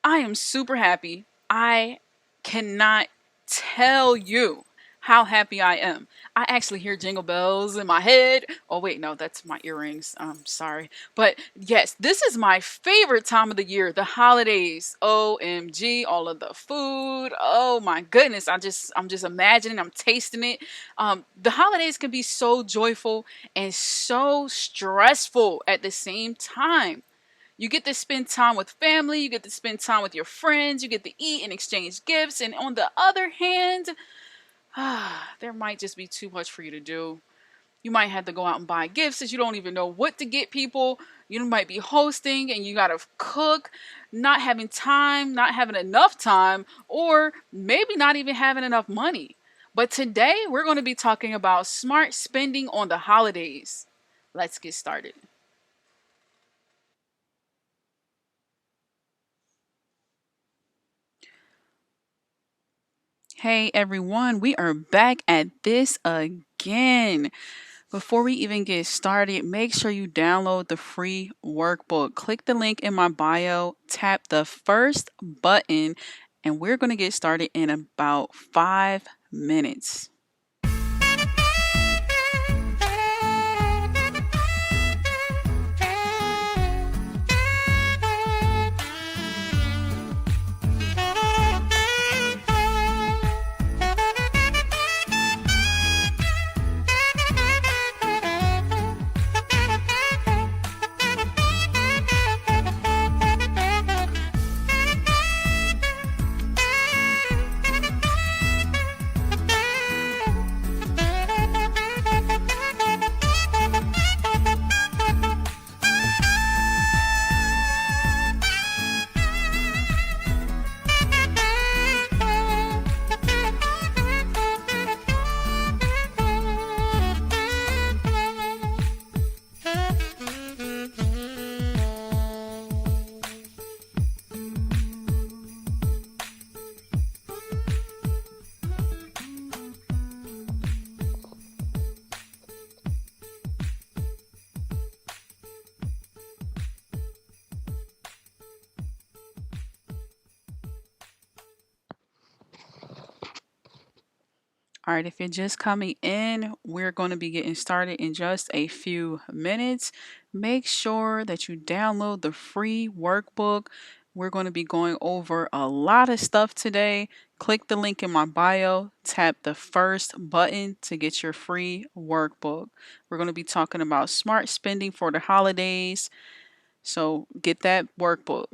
I am super happy. I cannot tell you how happy I am. I actually hear jingle bells in my head. Oh, wait, no, that's my earrings. Sorry. But yes, this is my favorite time of the year, the holidays. OMG, all of the food. Oh my goodness. I'm just imagining, I'm tasting it. The holidays can be so joyful and so stressful at the same time. You get to spend time with family, you get to spend time with your friends, you get to eat and exchange gifts. And on the other hand, there might just be too much for you to do. You might have to go out and buy gifts that you don't even know what to get people. You might be hosting and you gotta cook, not having time, not having enough time, or maybe not even having enough money. But today we're going to be talking about smart spending on the holidays. Let's get started. Hey everyone, we are back at this again. Before we even get started, make sure you download the free workbook. Click the link in my bio, tap the first button, and we're going to get started in about 5 minutes. All right, if you're just coming in, we're going to be getting started in just a few minutes. Make sure that you download the free workbook. We're going to be going over a lot of stuff today. Click the link in my bio, tap the first button to get your free workbook. We're going to be talking about smart spending for the holidays. So get that workbook.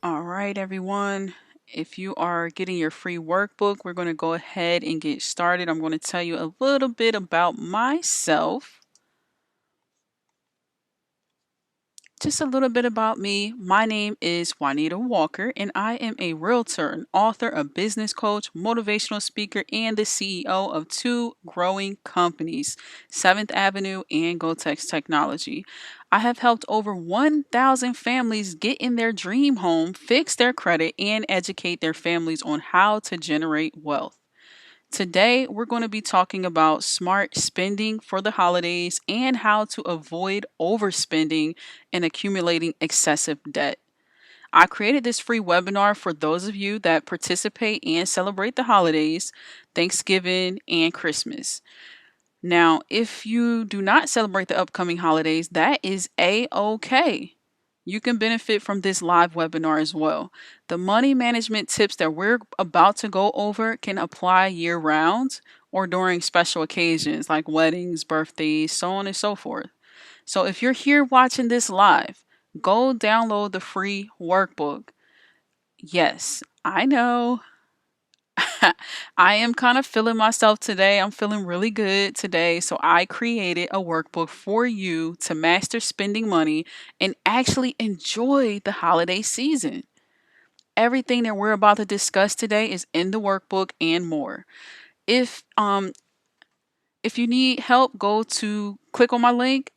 All right, everyone. If you are getting your free workbook, we're going to go ahead and get started. I'm going to tell you a little bit about myself. Just a little bit about me. My name is Juanita Walker, and I am a realtor, an author, a business coach, motivational speaker, and the CEO of two growing companies, 7th Avenue and GoTex Technology. I have helped over 1,000 families get in their dream home, fix their credit, and educate their families on how to generate wealth. Today, we're going to be talking about smart spending for the holidays and how to avoid overspending and accumulating excessive debt. I created this free webinar for those of you that participate and celebrate the holidays, Thanksgiving, and Christmas. Now, if you do not celebrate the upcoming holidays, that is a okay. You can benefit from this live webinar as well. The money management tips that we're about to go over can apply year round or during special occasions like weddings, birthdays, so on and so forth. So if you're here watching this live, go download the free workbook. Yes, I know. I am kind of feeling myself today. I'm feeling really good today. So I created a workbook for you to master spending money and actually enjoy the holiday season. Everything that we're about to discuss today is in the workbook and more. If if you need help, go to click on my link,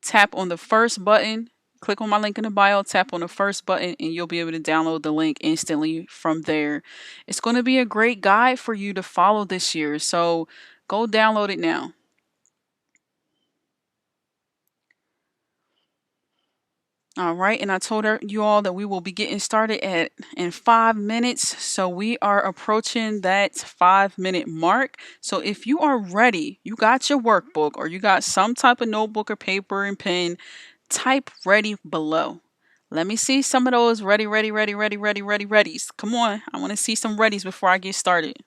tap on the first button, click on my link in the bio, tap on the first button, and you'll be able to download the link instantly from there. It's going to be a great guide for you to follow this year. So go download it now. All right, and I told you all that we will be getting started in 5 minutes. So we are approaching that 5 minute mark. So if you are ready, you got your workbook or you got some type of notebook or paper and pen, type ready below. Let me see some of those readies. Come on, I want to see some readies before I get started.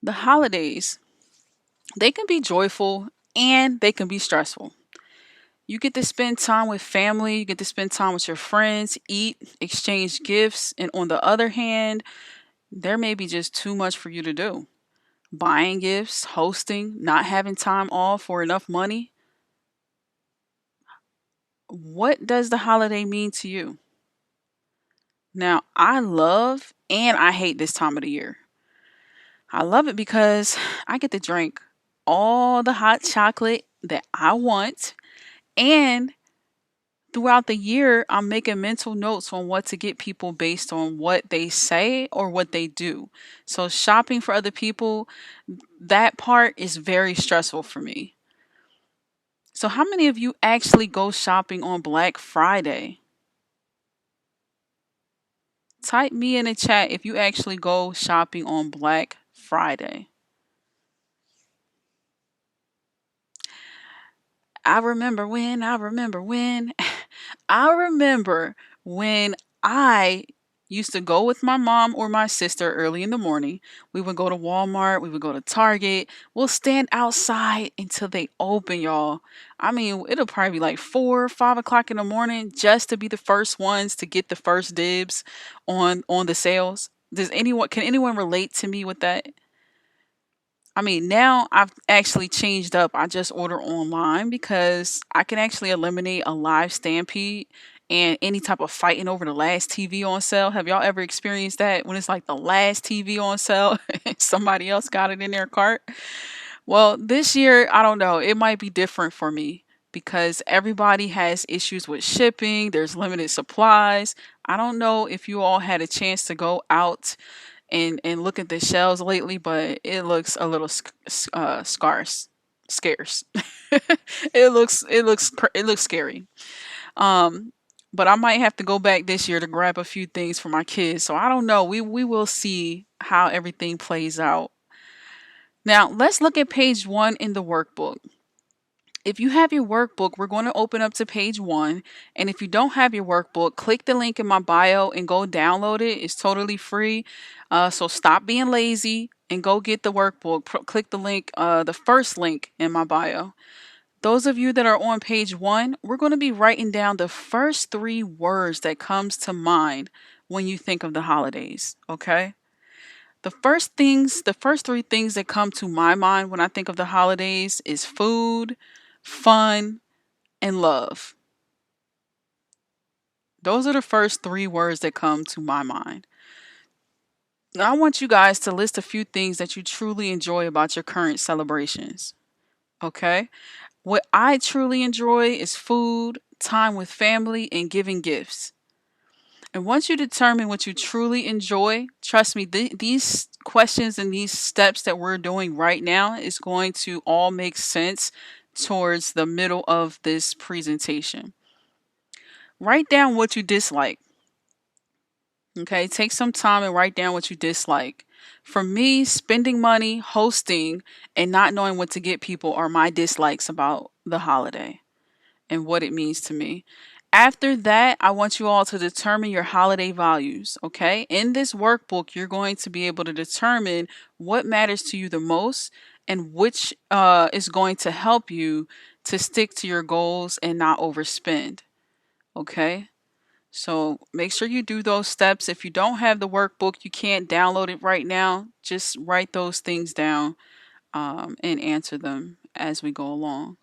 The holidays, they can be joyful and they can be stressful. You get to spend time with family, you get to spend time with your friends, eat, exchange gifts, and on the other hand, there may be just too much for you to do. Buying gifts, hosting, not having time off or enough money. What does the holiday mean to you? Now, I love and I hate this time of the year. I love it because I get to drink all the hot chocolate that I want. And throughout the year, I'm making mental notes on what to get people based on what they say or what they do. So, shopping for other people, that part is very stressful for me. So, how many of you actually go shopping on Black Friday? Type me in the chat if you actually go shopping on Black Friday. I remember when, I remember when, I remember when I used to go with my mom or my sister early in the morning. We would go to Walmart, we would go to Target. We'll stand outside until they open, y'all. I mean, it'll probably be like 4, 5 o'clock in the morning just to be the first ones to get the first dibs on the sales. Can anyone relate to me with that? I mean, now I've actually changed up. I just order online because I can actually eliminate a live stampede and any type of fighting over the last TV on sale. Have y'all ever experienced that when it's like the last TV on sale and somebody else got it in their cart? Well, this year, I don't know. It might be different for me because everybody has issues with shipping, there's limited supplies. I don't know if you all had a chance to go out and look at the shelves lately, but it looks a little scarce. It looks scary. Um, but I might have to go back this year to grab a few things for my kids. So I don't know. We will see how everything plays out. Now let's look at page 1 in the workbook. If you have your workbook, we're going to open up to page 1. And if you don't have your workbook, click the link in my bio and go download it. It's totally free. So stop being lazy and go get the workbook. Click the link, the first link in my bio. Those of you that are on page 1, we're going to be writing down the first 3 words that comes to mind when you think of the holidays. Okay. The first 3 things that come to my mind when I think of the holidays is food, fun, and love. Those are the first 3 words that come to my mind. Now, I want you guys to list a few things that you truly enjoy about your current celebrations. Okay? What I truly enjoy is food, time with family, and giving gifts. And once you determine what you truly enjoy, trust me, these questions and these steps that we're doing right now is going to all make sense towards the middle of this presentation. Write down what you dislike. Okay, take some time and write down what you dislike. For me, spending money, hosting, and not knowing what to get people are my dislikes about the holiday and what it means to me. After that, I want you all to determine your holiday values. Okay, in this workbook, you're going to be able to determine what matters to you the most and which is going to help you to stick to your goals and not overspend. Okay. So make sure you do those steps. If you don't have the workbook, you can't download it right now. Just write those things down and answer them as we go along.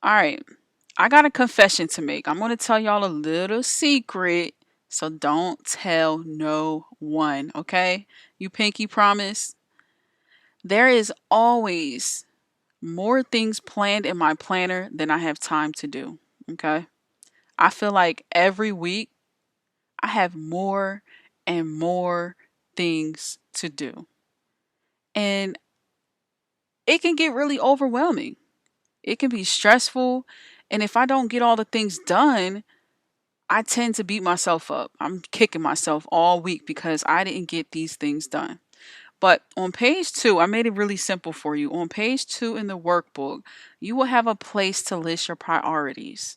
All right. I got a confession to make. I'm going to tell y'all a little secret. So don't tell no one, okay? You pinky promise? There is always more things planned in my planner than I have time to do, okay? I feel like every week I have more and more things to do. And it can get really overwhelming. It can be stressful. And if I don't get all the things done, I tend to beat myself up. I'm kicking myself all week because I didn't get these things done. But on page 2, I made it really simple for you. On page 2 in the workbook, you will have a place to list your priorities.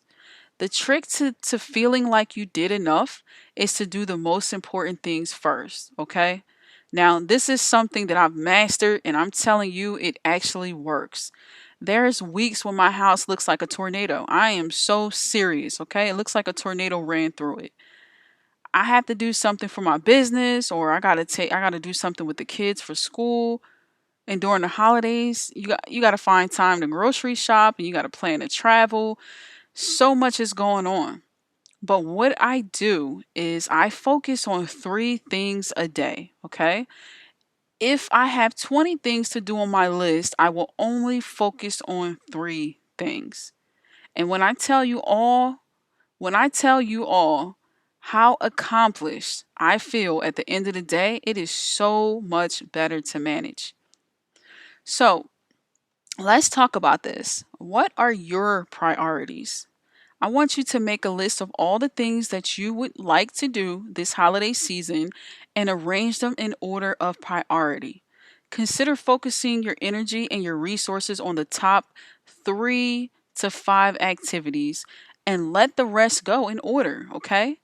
The trick to feeling like you did enough is to do the most important things first, okay? Now, this is something that I've mastered, and I'm telling you, it actually works. There's weeks when my house looks like a tornado. I am so serious, okay? It looks like a tornado ran through it. I have to do something for my business, or I gotta do something with the kids for school. And during the holidays, you got to find time to grocery shop, and you got to plan to travel. So much is going on. But what I do is I focus on 3 things a day, okay? If I have 20 things to do on my list, I will only focus on 3 things. And when I tell you all how accomplished I feel at the end of the day, it is so much better to manage. So, let's talk about this. What are your priorities? I want you to make a list of all the things that you would like to do this holiday season and arrange them in order of priority. Consider focusing your energy and your resources on the top 3 to 5 activities and let the rest go in order, okay?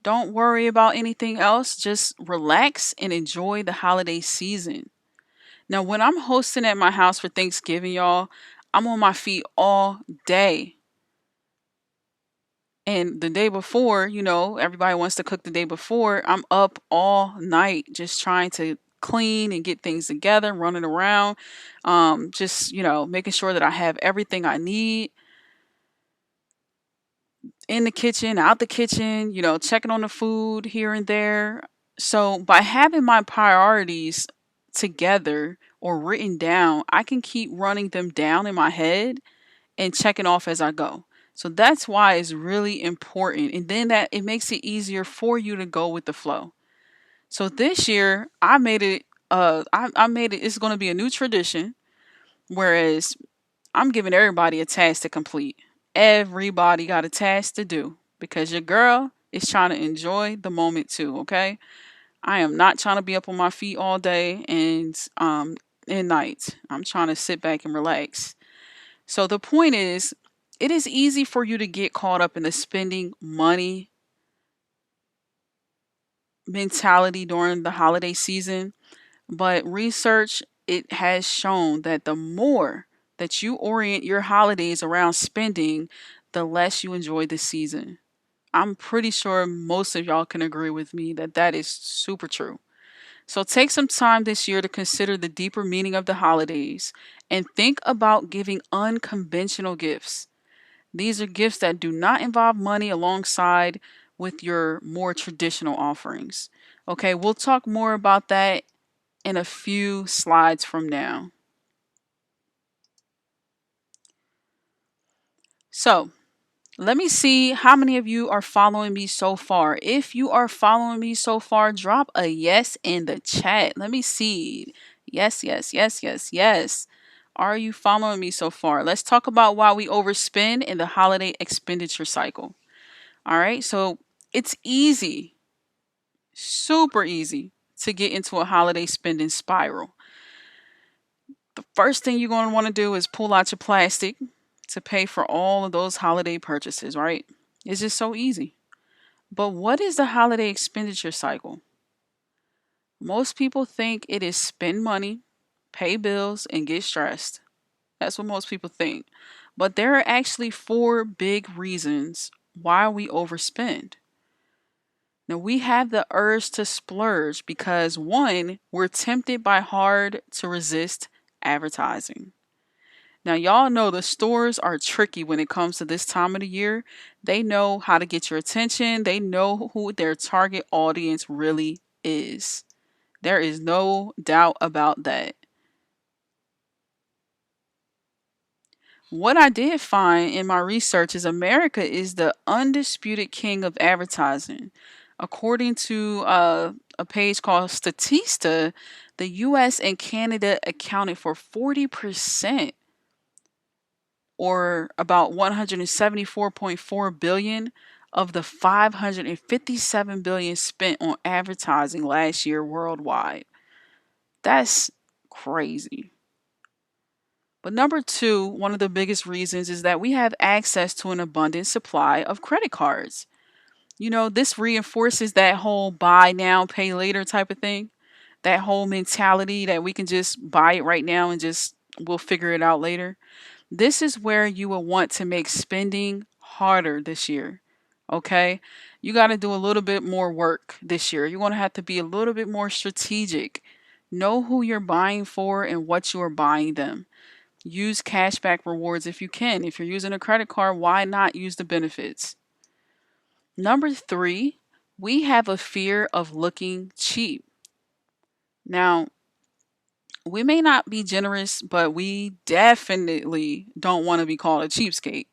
Don't worry about anything else. Just relax and enjoy the holiday season. Now, when I'm hosting at my house for Thanksgiving, y'all, I'm on my feet all day. And the day before, everybody wants to cook the day before. I'm up all night just trying to clean and get things together, running around, just, making sure that I have everything I need in the kitchen, out the kitchen, checking on the food here and there. So by having my priorities together or written down, I can keep running them down in my head and checking off as I go. So that's why it's really important. And then that it makes it easier for you to go with the flow. So this year I made it I made it it's gonna be a new tradition. Whereas I'm giving everybody a task to complete. Everybody got a task to do because your girl is trying to enjoy the moment too, okay? I am not trying to be up on my feet all day and night. I'm trying to sit back and relax. So the point is, it is easy for you to get caught up in the spending money mentality during the holiday season, but research it has shown that the more that you orient your holidays around spending, the less you enjoy the season. I'm pretty sure most of y'all can agree with me that that is super true. So take some time this year to consider the deeper meaning of the holidays and think about giving unconventional gifts. These are gifts that do not involve money alongside with your more traditional offerings. Okay, we'll talk more about that in a few slides from now. So, Let me see how many of you are following me so far. If you are following me so far, drop a yes in the chat. Let me see. Yes, yes, yes, yes, yes. Are you following me so far? Let's talk about why we overspend in the holiday expenditure cycle. All right, so it's easy, super easy to get into a holiday spending spiral. The first thing you're going to want to do is pull out your plastic to pay for all of those holiday purchases, right? It's just so easy. But what is the holiday expenditure cycle? Most people think it is spend money, pay bills, and get stressed. That's what most people think. But there are actually four big reasons why we overspend. Now, we have the urge to splurge because one, we're tempted by hard to resist advertising. Now, y'all know the stores are tricky when it comes to this time of the year. They know how to get your attention, they know who their target audience really is. There is no doubt about that. What I did find in my research is America is the undisputed king of advertising. According to a page called Statista, the US and Canada accounted for 40%, or about 174.4 billion of the 557 billion spent on advertising last year worldwide. That's crazy. But number two, one of the biggest reasons is that we have access to an abundant supply of credit cards. This reinforces that whole buy now, pay later type of thing. That whole mentality that we can just buy it right now and just we'll figure it out later. This is where you will want to make spending harder this year. Okay? You got to do a little bit more work this year. You're going to have to be a little bit more strategic. Know who you're buying for and what you are buying them. Use cashback rewards if you can. If you're using a credit card, why not use the benefits? Number three, we have a fear of looking cheap. Now, we may not be generous, but we definitely don't want to be called a cheapskate,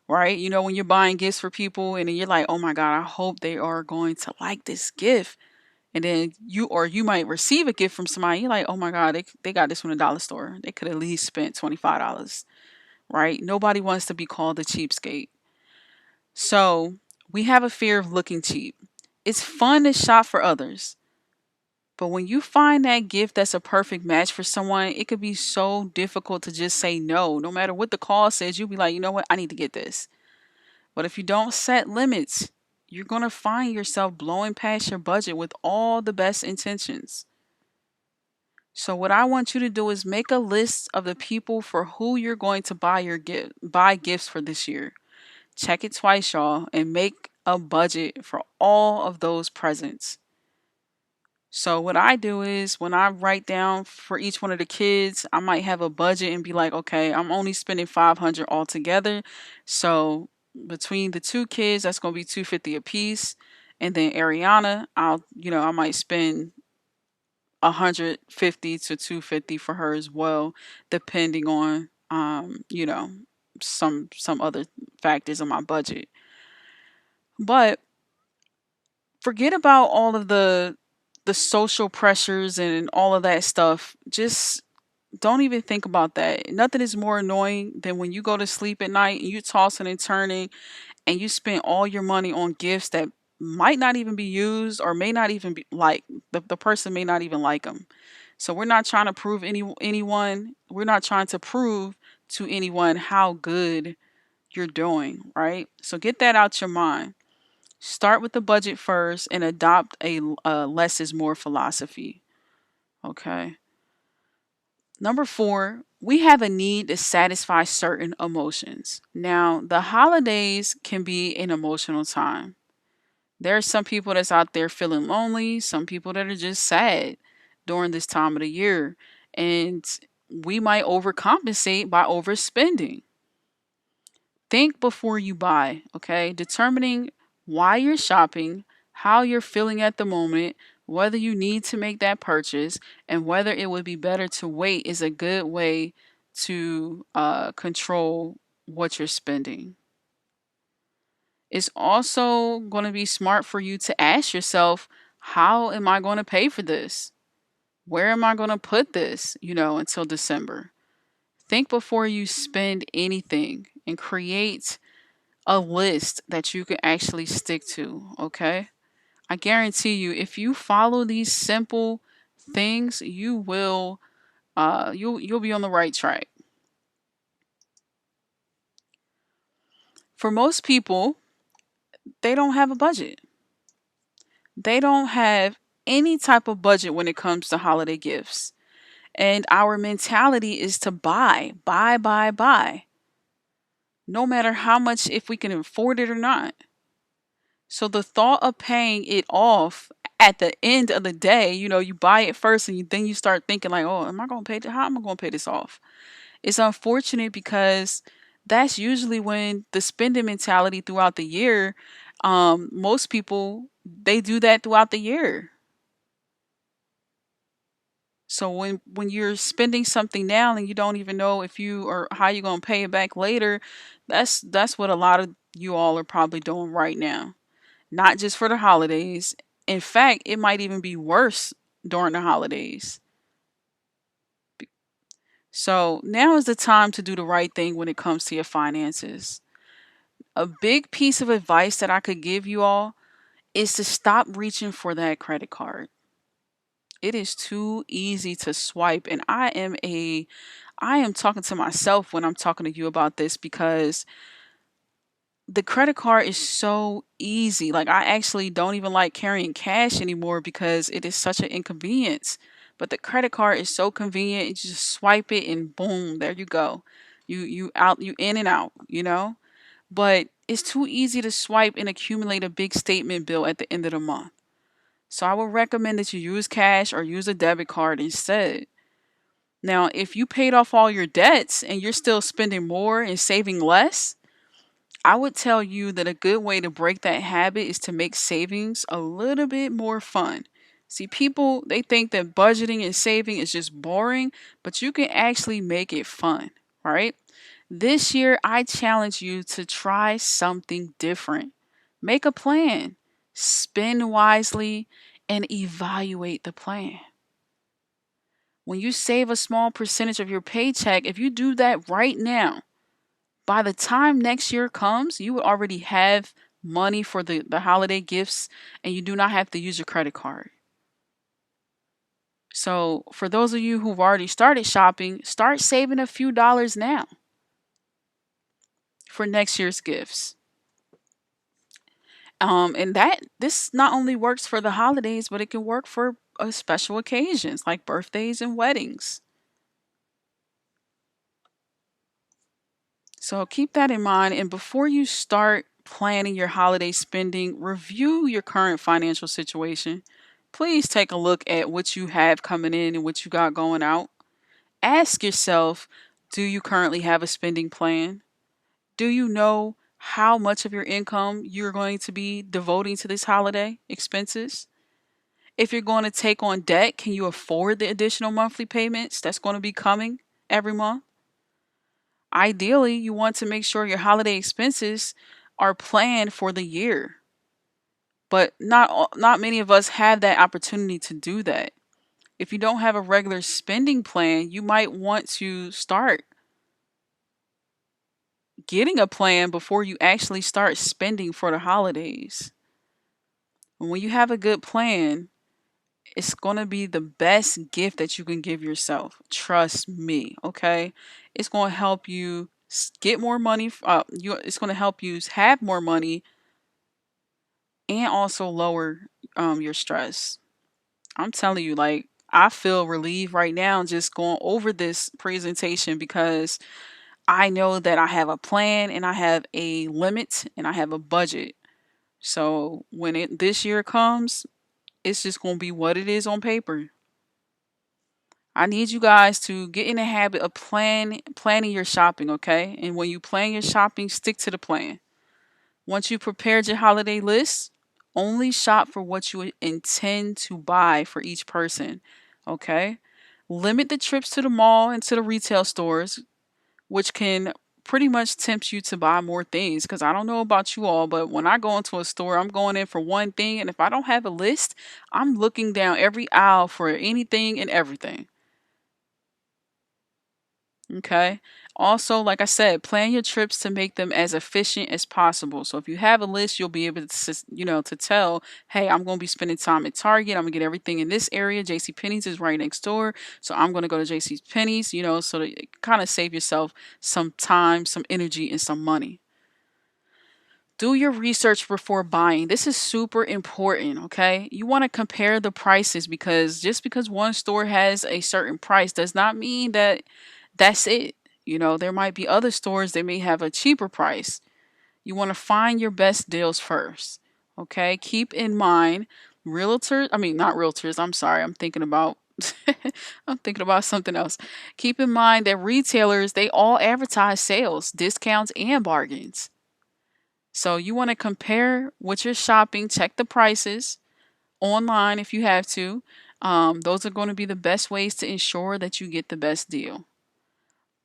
right? When you're buying gifts for people and then you're like, oh my God, I hope they are going to like this gift. And then you might receive a gift from somebody. You're like, oh my God, they got this from the dollar store. They could at least spent $25. Right? Nobody wants to be called a cheapskate. So we have a fear of looking cheap. It's fun to shop for others. But when you find that gift that's a perfect match for someone, it could be so difficult to just say no. No matter what the cost is, you'll be like, you know what? I need to get this. But if you don't set limits, you're going to find yourself blowing past your budget with all the best intentions. So what I want you to do is make a list of the people for who you're going to buy gifts for this year. Check it twice, y'all, and make a budget for all of those presents. So what I do is when I write down for each one of the kids, I might have a budget and be like, okay, I'm only spending 500 altogether. So between the two kids, that's going to be 250 a piece. And then Ariana, I might spend 150 to 250 for her as well, depending on some other factors in my budget. But forget about all of the social pressures and all of that stuff. Just don't even think about that. Nothing is more annoying than when you go to sleep at night and you tossing and turning and you spend all your money on gifts that might not even be used or may not even be like the person may not even like them. So we're not trying to prove anyone. We're not trying to prove to anyone how good you're doing, right? So get that out your mind. Start with the budget first and adopt a less is more philosophy. Okay. Number four, we have a need to satisfy certain emotions. Now, the holidays can be an emotional time. There are some people that's out there feeling lonely, some people that are just sad during this time of the year. And we might overcompensate by overspending. Think before you buy, okay? Determining why you're shopping, how you're feeling at the moment, whether you need to make that purchase, and whether it would be better to wait is a good way to control what you're spending. It's also going to be smart for you to ask yourself, how am I going to pay for this? Where am I going to put this, until December? Think before you spend anything and create a list that you can actually stick to, okay? I guarantee you if you follow these simple things, you'll be on the right track. For most people, they don't have a budget. They don't have any type of budget when it comes to holiday gifts. And our mentality is to buy, buy, buy, buy, no matter how much, if we can afford it or not. So the thought of paying it off at the end of the day, you buy it first and then you start thinking like, oh, am I going to pay this? How am I going to pay this off? It's unfortunate because that's usually when the spending mentality throughout the year, most people, they do that throughout the year. So when you're spending something now and you don't even know if you or how you're going to pay it back later, that's what a lot of you all are probably doing right now. Not just for the holidays. In fact, it might even be worse during the holidays. So now is the time to do the right thing when it comes to your finances. A big piece of advice that I could give you all is to stop reaching for that credit card. It is too easy to swipe, and I am talking to myself when I'm talking to you about this because the credit card is so easy. Like, I actually don't even like carrying cash anymore because it is such an inconvenience. But the credit card is so convenient. You just swipe it and boom, there you go. You out, you in and out. But it's too easy to swipe and accumulate a big statement bill at the end of the month. So I would recommend that you use cash or use a debit card instead. Now, if you paid off all your debts and you're still spending more and saving less, I would tell you that a good way to break that habit is to make savings a little bit more fun. See, people, they think that budgeting and saving is just boring, but you can actually make it fun, right? This year, I challenge you to try something different. Make a plan, spend wisely, and evaluate the plan. When you save a small percentage of your paycheck, if you do that right now, by the time next year comes, you will already have money for the holiday gifts and you do not have to use your credit card. So, for those of you who've already started shopping, start saving a few dollars now for next year's gifts. And that this not only works for the holidays, but it can work for special occasions like birthdays and weddings. So keep that in mind. And before you start planning your holiday spending, review your current financial situation. Please take a look at what you have coming in and what you got going out. Ask yourself, do you currently have a spending plan? Do you know how much of your income you're going to be devoting to this holiday expenses? If you're going to take on debt, can you afford the additional monthly payments that's going to be coming every month? Ideally, you want to make sure your holiday expenses are planned for the year. But not many of us have that opportunity to do that. If you don't have a regular spending plan, you might want to start getting a plan before you actually start spending for the holidays. When you have a good plan, it's going to be the best gift that you can give yourself. Trust me, okay? It's going to help you get more money. It's going to help you have more money and also lower your stress. I'm telling you, like, I feel relieved right now just going over this presentation because I know that I have a plan and I have a limit and I have a budget. So when this year comes, it's just going to be what it is on paper. I need you guys to get in the habit of planning your shopping, okay? And when you plan your shopping, stick to the plan. Once you prepared your holiday list, only shop for what you intend to buy for each person, okay? Limit the trips to the mall and to the retail stores, which can pretty much tempts you to buy more things. Because I don't know about you all, but when I go into a store, I'm going in for one thing. And if I don't have a list, I'm looking down every aisle for anything and everything. Okay. Also, like I said, plan your trips to make them as efficient as possible. So if you have a list, you'll be able to, to tell, hey, I'm going to be spending time at Target. I'm going to get everything in this area. JC Penney's is right next door. So I'm going to go to JC Penney's, so to kind of save yourself some time, some energy, and some money. Do your research before buying. This is super important, okay? You want to compare the prices, because just because one store has a certain price does not mean that that's it. There might be other stores that may have a cheaper price. You want to find your best deals first, okay? Keep in mind, not realtors, I'm sorry, I'm thinking about I'm thinking about something else. Keep in mind that retailers, they all advertise sales, discounts, and bargains. So you want to compare what you're shopping, check the prices online if you have to. Those are going to be the best ways to ensure that you get the best deal.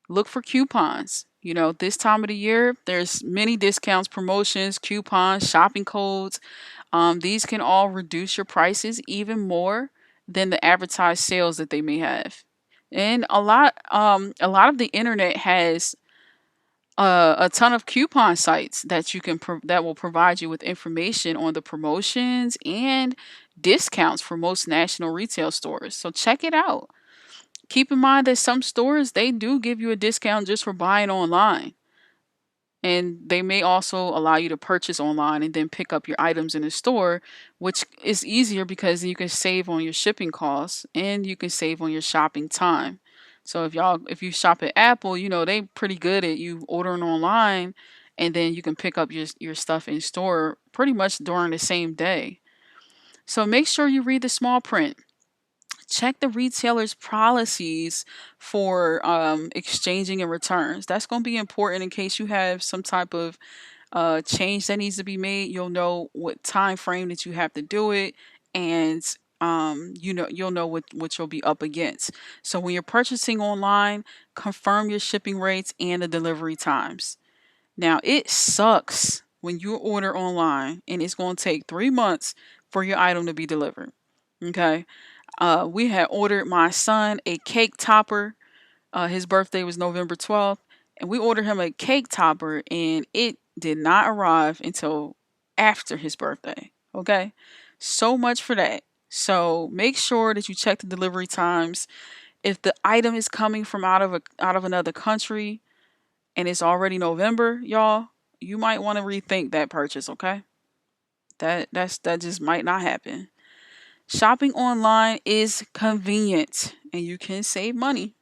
Look for coupons. This time of the year, there's many discounts, promotions, coupons, shopping codes. These can all reduce your prices even more than the advertised sales that they may have. And a lot of the internet has a ton of coupon sites that that will provide you with information on the promotions and discounts for most national retail stores. So check it out. Keep in mind that some stores, they do give you a discount just for buying online. And they may also allow you to purchase online and then pick up your items in the store, which is easier because you can save on your shipping costs and you can save on your shopping time. So if you shop at Apple, they pretty good at you ordering online, and then you can pick up your stuff in store pretty much during the same day. So make sure you read the small print. Check the retailer's policies for exchanging and returns. That's going to be important in case you have some type of change that needs to be made. You'll know what time frame that you have to do it, and you'll know what you'll be up against. So when you're purchasing online, confirm your shipping rates and the delivery times. Now, it sucks when you order online and it's going to take 3 months for your item to be delivered. Okay. We had ordered my son a cake topper. His birthday was November 12th, and we ordered him a cake topper, and it did not arrive until after his birthday. Okay, so much for that. So make sure that you check the delivery times. If the item is coming from out of another country and it's already November, y'all, you might want to rethink that purchase. Okay, that just might not happen. Shopping online is convenient and you can save money,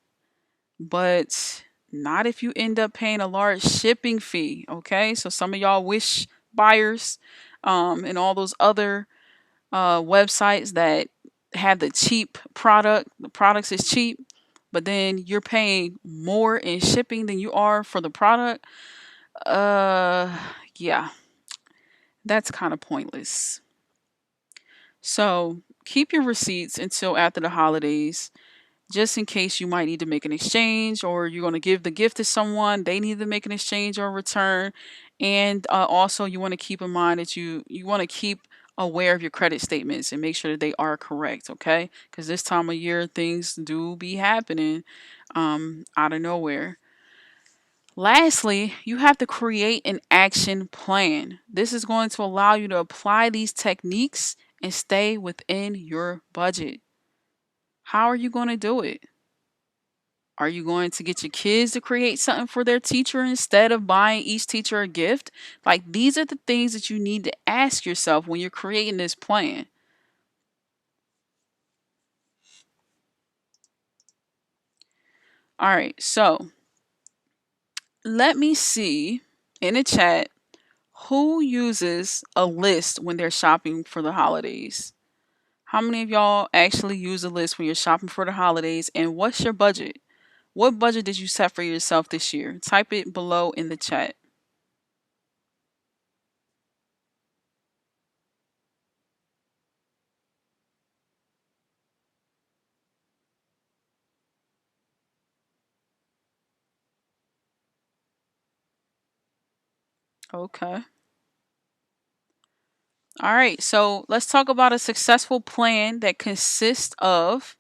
but not if you end up paying a large shipping fee. Okay, so some of y'all wish buyers, and all those other websites that have the cheap product, the products is cheap, but then you're paying more in shipping than you are for the product. Uh, yeah, that's kind of pointless. So keep your receipts until after the holidays, just in case you might need to make an exchange, or you're going to give the gift to someone, they need to make an exchange or return. And also, you want to keep in mind that you want to keep aware of your credit statements and make sure that they are correct. Okay, because this time of year things do be happening out of nowhere. Lastly, you have to create an action plan. This is going to allow you to apply these techniques and stay within your budget. How are you going to do it? Are you going to get your kids to create something for their teacher instead of buying each teacher a gift? Like, these are the things that you need to ask yourself when you're creating this plan. All right, so let me see in the chat who uses a list when they're shopping for the holidays. How many of y'all actually use a list when you're shopping for the holidays, and what's your budget? What budget did you set for yourself this year? Type it below in the chat. Okay. All right. So let's talk about a successful plan that consists of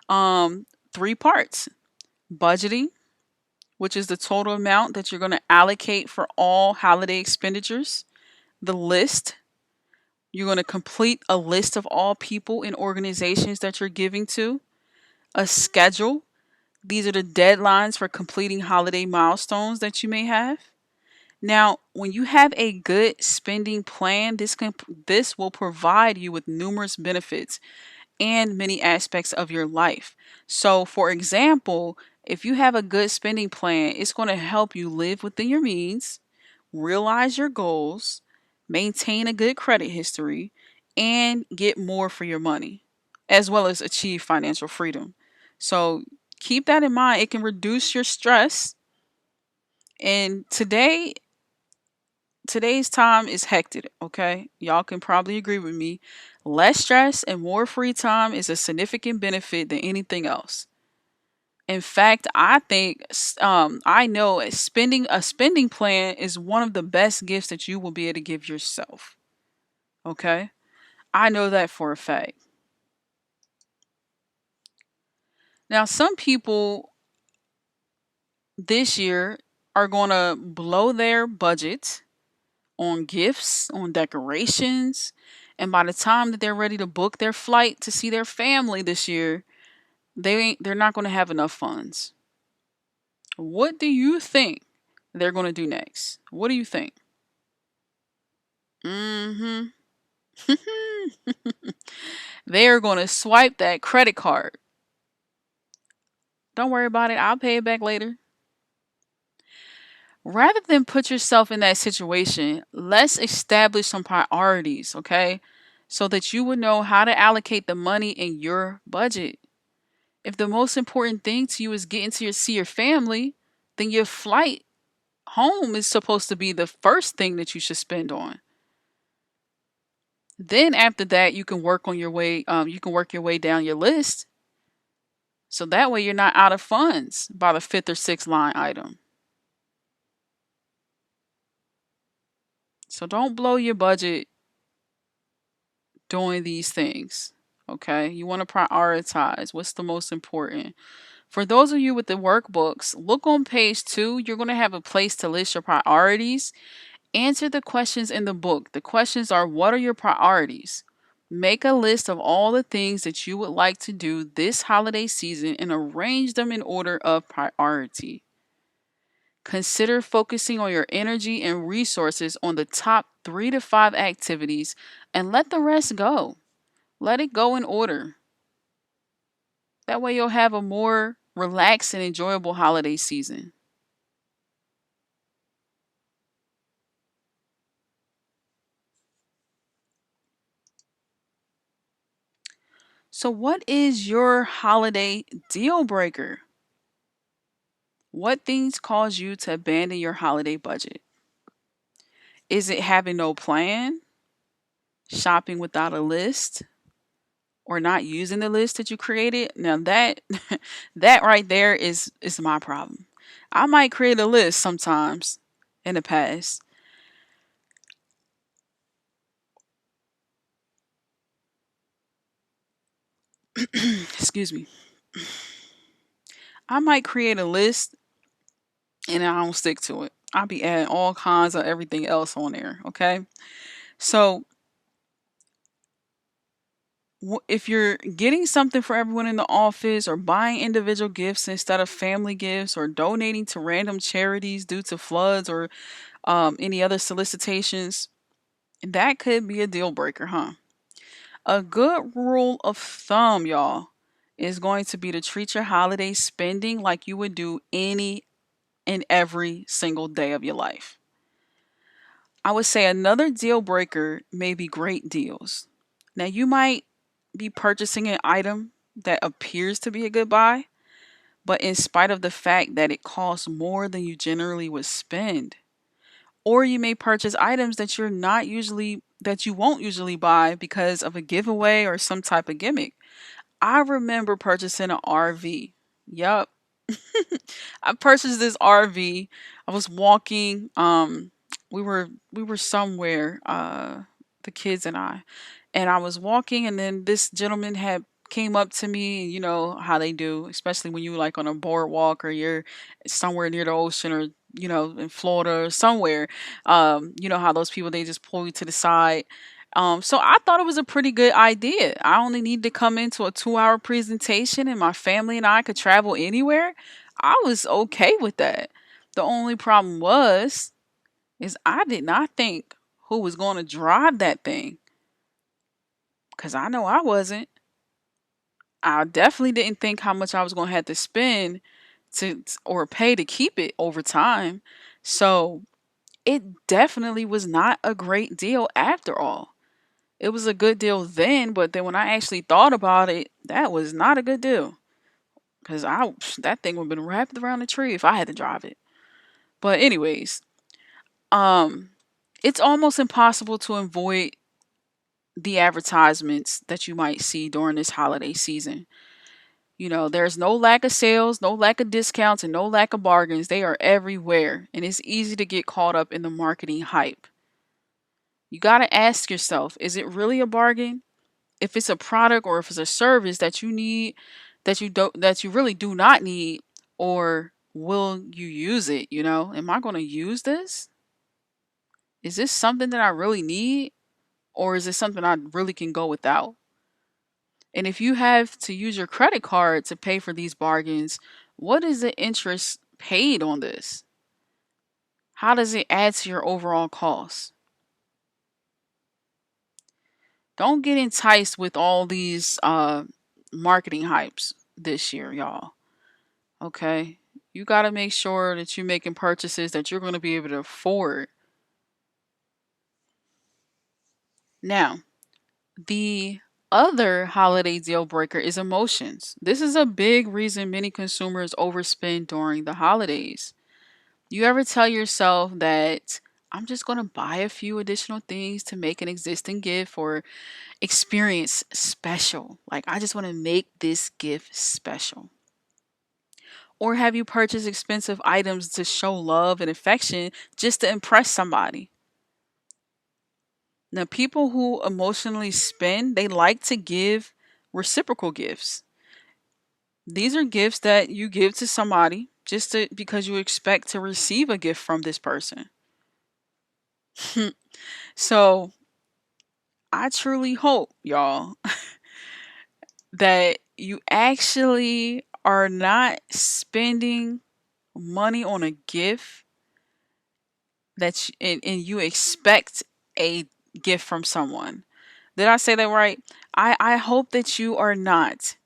um, three parts: budgeting, which is the total amount that you're going to allocate for all holiday expenditures; the list, you're going to complete a list of all people and organizations that you're giving to; a schedule, these are the deadlines for completing holiday milestones that you may have. Now, when you have a good spending plan, this will provide you with numerous benefits and many aspects of your life. So, for example, if you have a good spending plan, it's going to help you live within your means, realize your goals, maintain a good credit history, and get more for your money, as well as achieve financial freedom. So, keep that in mind. It can reduce your stress. And today's time is hectic, okay? Y'all can probably agree with me. Less stress and more free time is a significant benefit than anything else. In fact, I think I know spending plan is one of the best gifts that you will be able to give yourself. Okay? I know that for a fact. Now, some people this year are going to blow their budget on gifts, on decorations, and by the time that they're ready to book their flight to see their family this year, they're not going to have enough funds. What do you think they're going to do next? What do you think? Mhm. They're going to swipe that credit card. Don't worry about it. I'll pay it back later. Rather than put yourself in that situation, let's establish some priorities, okay? So that you would know how to allocate the money in your budget. If the most important thing to you is getting to see your family, then your flight home is supposed to be the first thing that you should spend on. Then after that, you can work on your way. You can work your way down your list, so that way you're not out of funds by the fifth or sixth line item. So don't blow your budget doing these things. Okay, you want to prioritize what's the most important. For those of you with the workbooks, look on page 2. You're going to have a place to list your priorities. Answer the questions in the book. The questions are: what are your priorities? Make a list of all the things that you would like to do this holiday season and arrange them in order of priority. Consider focusing on your energy and resources on the top 3 to 5 activities and let the rest go. Let it go in order. That way you'll have a more relaxed and enjoyable holiday season. So, what is your holiday deal breaker? What things cause you to abandon your holiday budget? Is it having no plan, shopping without a list, or not using the list that you created? Now that that right there is my problem. I might create a list sometimes in the past. Excuse me. I might create a list and I don't stick to it. I'll be adding all kinds of everything else on there. Okay. So if you're getting something for everyone in the office or buying individual gifts instead of family gifts or donating to random charities due to floods or any other solicitations, that could be a deal breaker, huh? A good rule of thumb, y'all, is going to be to treat your holiday spending like you would do any and every single day of your life. I would say another deal breaker may be great deals. Now, you might be purchasing an item that appears to be a good buy, but in spite of the fact that it costs more than you generally would spend. Or you may purchase items that you won't usually buy because of a giveaway or some type of gimmick. I remember purchasing an RV. Yup. I purchased this RV. I was walking we were somewhere, the kids and I was walking, and then this gentleman had came up to me. You know how they do, especially when you like on a boardwalk or you're somewhere near the ocean, or in Florida or somewhere. You know how those people, they just pull you to the side. So I thought it was a pretty good idea. I only need to come into a 2-hour presentation, and my family and I could travel anywhere. I was okay with that. The only problem was is I did not think who was going to drive that thing, because I know I wasn't. I definitely didn't think how much I was going to have to spend to or pay to keep it over time. So it definitely was not a great deal after all. It was a good deal then, but then when I actually thought about it, that was not a good deal, because I that thing would have been wrapped around the tree if I had to drive it. But anyways, um, it's almost impossible to avoid the advertisements that you might see during this holiday season. There's no lack of sales, no lack of discounts, and no lack of bargains. They are everywhere, and it's easy to get caught up in the marketing hype. You got to ask yourself, is it really a bargain? If it's a product or if it's a service that you need, that you really do not need, or will you use it? Am I going to use this? Is this something that I really need, or is it something I really can go without? And if you have to use your credit card to pay for these bargains, what is the interest paid on this? How does it add to your overall cost? Don't get enticed with all these marketing hypes this year, y'all. Okay? You got to make sure that you're making purchases that you're going to be able to afford. Now, the other holiday deal breaker is emotions. This is a big reason many consumers overspend during the holidays. You ever tell yourself that I'm just going to buy a few additional things to make an existing gift or experience special? Like, I just want to make this gift special. Or have you purchased expensive items to show love and affection just to impress somebody? Now, people who emotionally spend, they like to give reciprocal gifts. These are gifts that you give to somebody because you expect to receive a gift from this person. So, I truly hope, y'all, that you actually are not spending money on a gift and you expect a gift from someone. Did I say that right? I hope that you are not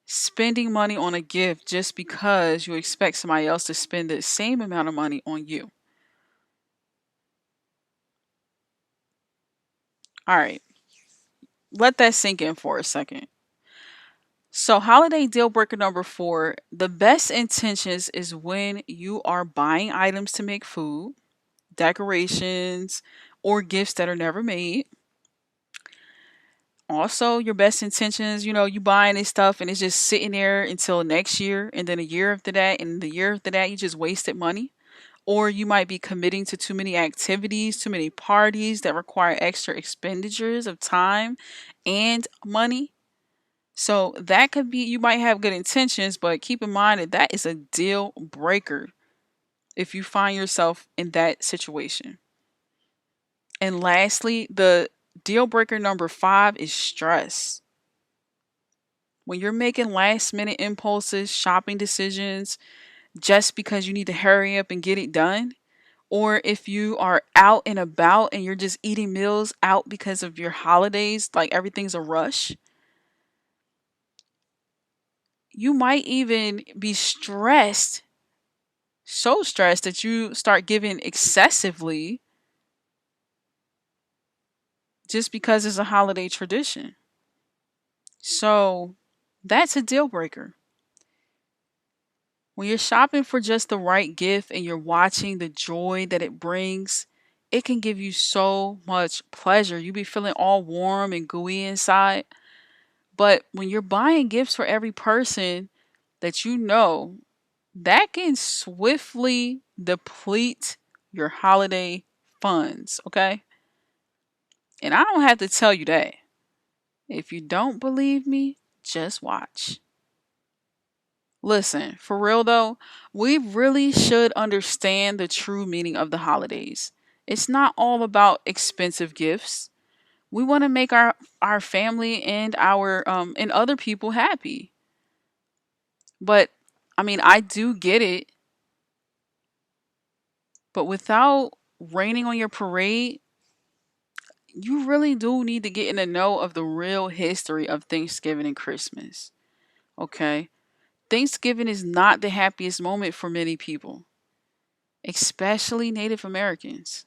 spending money on a gift just because you expect somebody else to spend the same amount of money on you. All right, let that sink in for a second. So, holiday deal breaker number 4, the best intentions is when you are buying items to make food, decorations, or gifts that are never made. Also, your best intentions, you buying this stuff and it's just sitting there until next year, and then a year after that, and the year after that, you just wasted money. Or you might be committing to too many activities, too many parties that require extra expenditures of time and money. So that could be, you might have good intentions, but keep in mind that that is a deal breaker if you find yourself in that situation. And lastly, the deal breaker number 5 is stress. When you're making last minute impulses, shopping decisions, just because you need to hurry up and get it done, or if you are out and about and you're just eating meals out because of your holidays, like everything's a rush, you might even be stressed, so stressed that you start giving excessively just because it's a holiday tradition. So that's a deal breaker. When you're shopping for just the right gift and you're watching the joy that it brings, it can give you so much pleasure. You be feeling all warm and gooey inside. But when you're buying gifts for every person that you know, that can swiftly deplete your holiday funds, okay? And I don't have to tell you that. If you don't believe me, just watch. Listen, for real though, we really should understand the true meaning of the holidays. It's not all about expensive gifts. We want to make our family and our and other people happy. But I mean, I do get it, but without raining on your parade, you really do need to get in the know of the real history of Thanksgiving and Christmas. Okay? Thanksgiving is not the happiest moment for many people, especially Native Americans.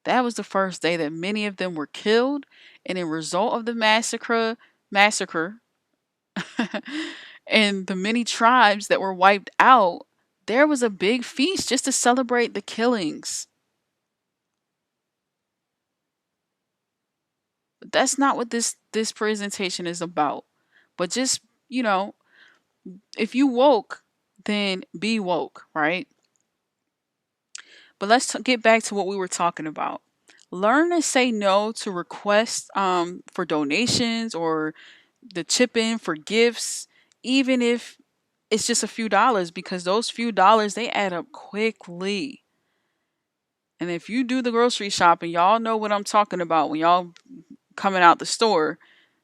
That was the first day that many of them were killed, and in result of the massacre, and the many tribes that were wiped out, there was a big feast just to celebrate the killings. But that's not what this presentation is about. But just, you know, if you woke, then be woke, right? But let's get back to what we were talking about. Learn to say no to requests for donations or the chip in for gifts, even if it's just a few dollars, because those few dollars they add up quickly. And if you do the grocery shopping, y'all know what I'm talking about. When y'all coming out the store,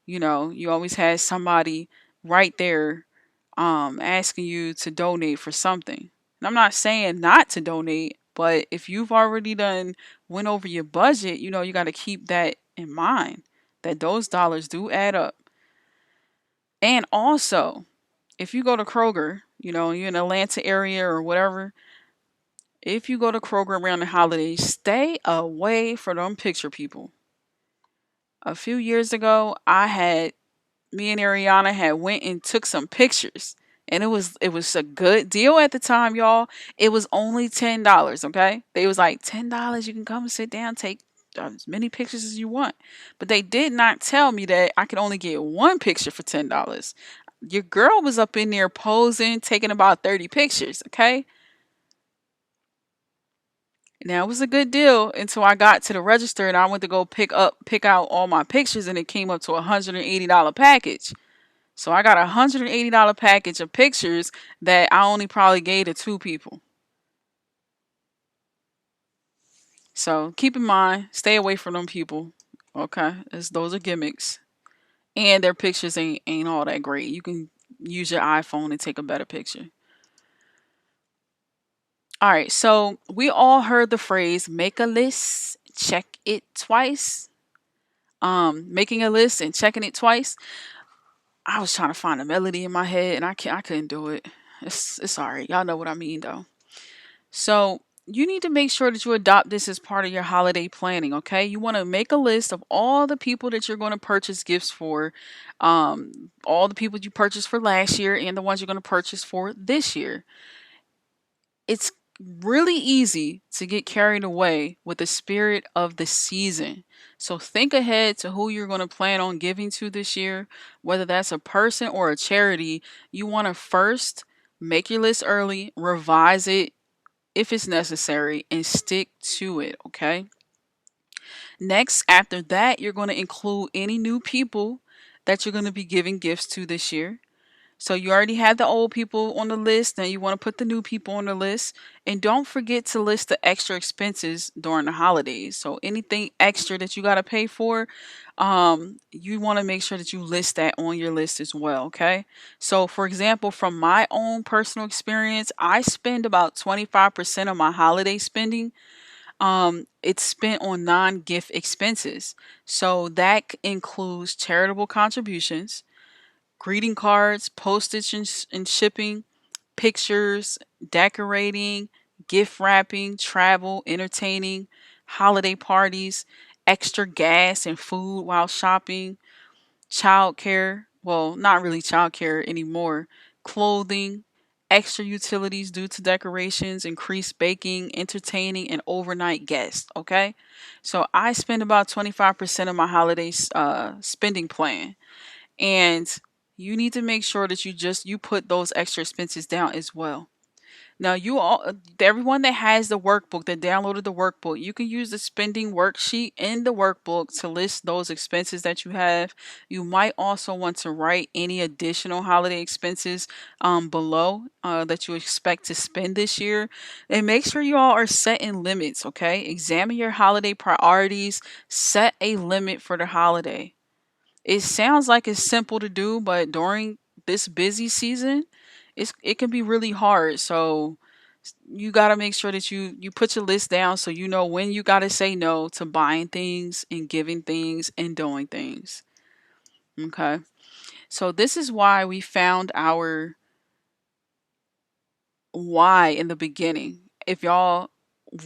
you always had somebody right there asking you to donate for something. And I'm not saying not to donate, but if you've already done went over your budget, you got to keep that in mind that those dollars do add up. And also, if you go to Kroger, you're in the Atlanta area or whatever, if you go to Kroger around the holidays, stay away from them picture people. A few years ago, me and Ariana had went and took some pictures. And it was a good deal at the time, y'all. It was only $10, okay? They was like $10, you can come and sit down, take as many pictures as you want. But they did not tell me that I could only get one picture for $10. Your girl was up in there posing, taking about 30 pictures, okay? Now it was a good deal until I got to the register and I went to go pick out all my pictures and it came up to $180 package. So I got $180 package of pictures that I only probably gave to two people. So keep in mind, stay away from them people. Okay, as those are gimmicks, and their pictures ain't all that great. You can use your iPhone and take a better picture. All right, so we all heard the phrase "make a list, check it twice." Making a list and checking it twice. I was trying to find a melody in my head and I couldn't do it. It's alright. Y'all know what I mean though. So you need to make sure that you adopt this as part of your holiday planning, okay? You want to make a list of all the people that you're going to purchase gifts for, all the people you purchased for last year and the ones you're going to purchase for this year. It's really easy to get carried away with the spirit of the season. So think ahead to who you're going to plan on giving to this year, whether that's a person or a charity. You want to first make your list early, revise it if it's necessary, and stick to it, okay? Next, after that, you're going to include any new people that you're going to be giving gifts to this year. So you already had the old people on the list, now you want to put the new people on the list. And don't forget to list the extra expenses during the holidays. So anything extra that you got to pay for, you want to make sure that you list that on your list as well, okay? So for example, from my own personal experience, I spend about 25% of my holiday spending. It's spent on non-gift expenses. So that includes charitable contributions, greeting cards, postage and shipping, pictures, decorating, gift wrapping, travel, entertaining, holiday parties, extra gas and food while shopping, childcare. Well, not really childcare anymore. Clothing, extra utilities due to decorations, increased baking, entertaining, and overnight guests. Okay, so I spend about 25% of my holiday spending plan, and you need to make sure that you put those extra expenses down as well. Now, you all, everyone that has the workbook, that downloaded the workbook, you can use the spending worksheet in the workbook to list those expenses that you have. You might also want to write any additional holiday expenses below that you expect to spend this year. And make sure you all are setting limits, okay? Examine your holiday priorities, set a limit for the holiday. It sounds like it's simple to do, but during this busy season, it can be really hard. So you got to make sure that you put your list down so you know when you got to say no to buying things and giving things and doing things. Okay? So this is why we found our why in the beginning. If y'all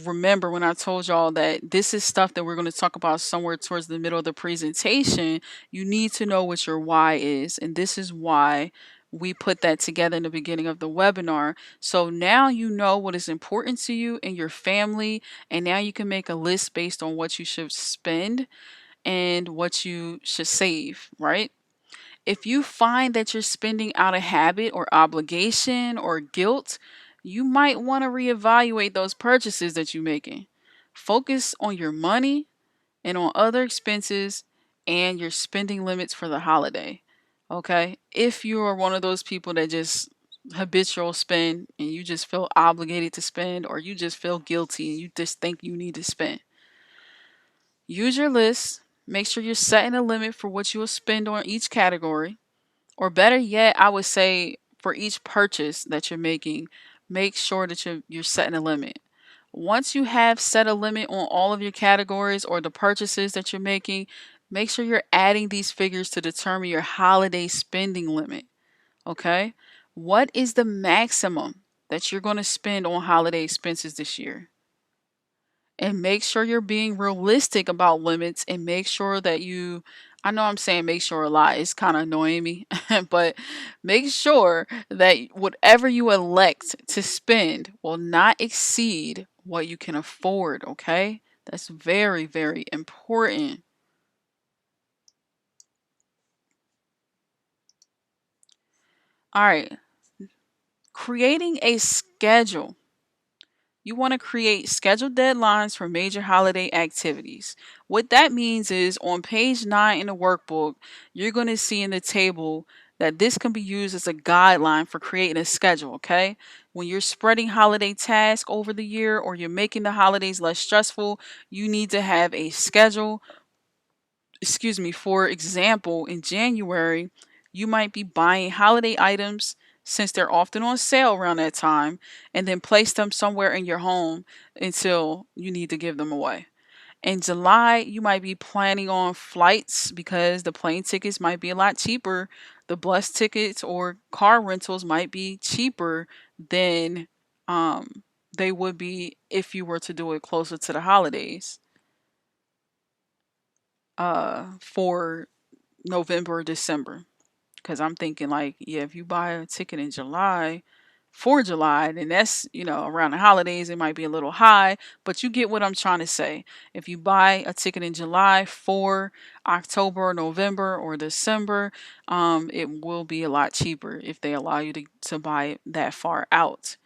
remember when I told y'all that this is stuff that we're going to talk about somewhere towards the middle of the presentation, you need to know what your why is. And this is why we put that together in the beginning of the webinar. So now you know what is important to you and your family. And now you can make a list based on what you should spend and what you should save, right? If you find that you're spending out of habit or obligation or guilt, you might want to reevaluate those purchases that you're making. Focus on your money and on other expenses and your spending limits for the holiday. Okay? If you are one of those people that just habitual spend and you just feel obligated to spend, or you just feel guilty and you just think you need to spend, use your list. Make sure you're setting a limit for what you will spend on each category. Or better yet, I would say for each purchase that you're making, make sure that you're setting a limit. Once you have set a limit on all of your categories or the purchases that you're making, make sure you're adding these figures to determine your holiday spending limit. Okay? What is the maximum that you're going to spend on holiday expenses this year? And make sure you're being realistic about limits, and make sure that I know I'm saying make sure a lot, it's kind of annoying me, but make sure that whatever you elect to spend will not exceed what you can afford, okay? That's very, very important. All right, creating a schedule. You want to create scheduled deadlines for major holiday activities. What that means is on page 9 in the workbook, you're going to see in the table that this can be used as a guideline for creating a schedule, okay? When you're spreading holiday tasks over the year or you're making the holidays less stressful, you need to have a schedule. For example, in January, you might be buying holiday items since they're often on sale around that time, and then place them somewhere in your home until you need to give them away. In July, you might be planning on flights because the plane tickets might be a lot cheaper. The bus tickets or car rentals might be cheaper than they would be if you were to do it closer to the holidays for November or December. Because I'm thinking, like, yeah, if you buy a ticket in July for July, then that's, around the holidays, it might be a little high, but you get what I'm trying to say. If you buy a ticket in July for October or November or December, it will be a lot cheaper if they allow you to buy it that far out.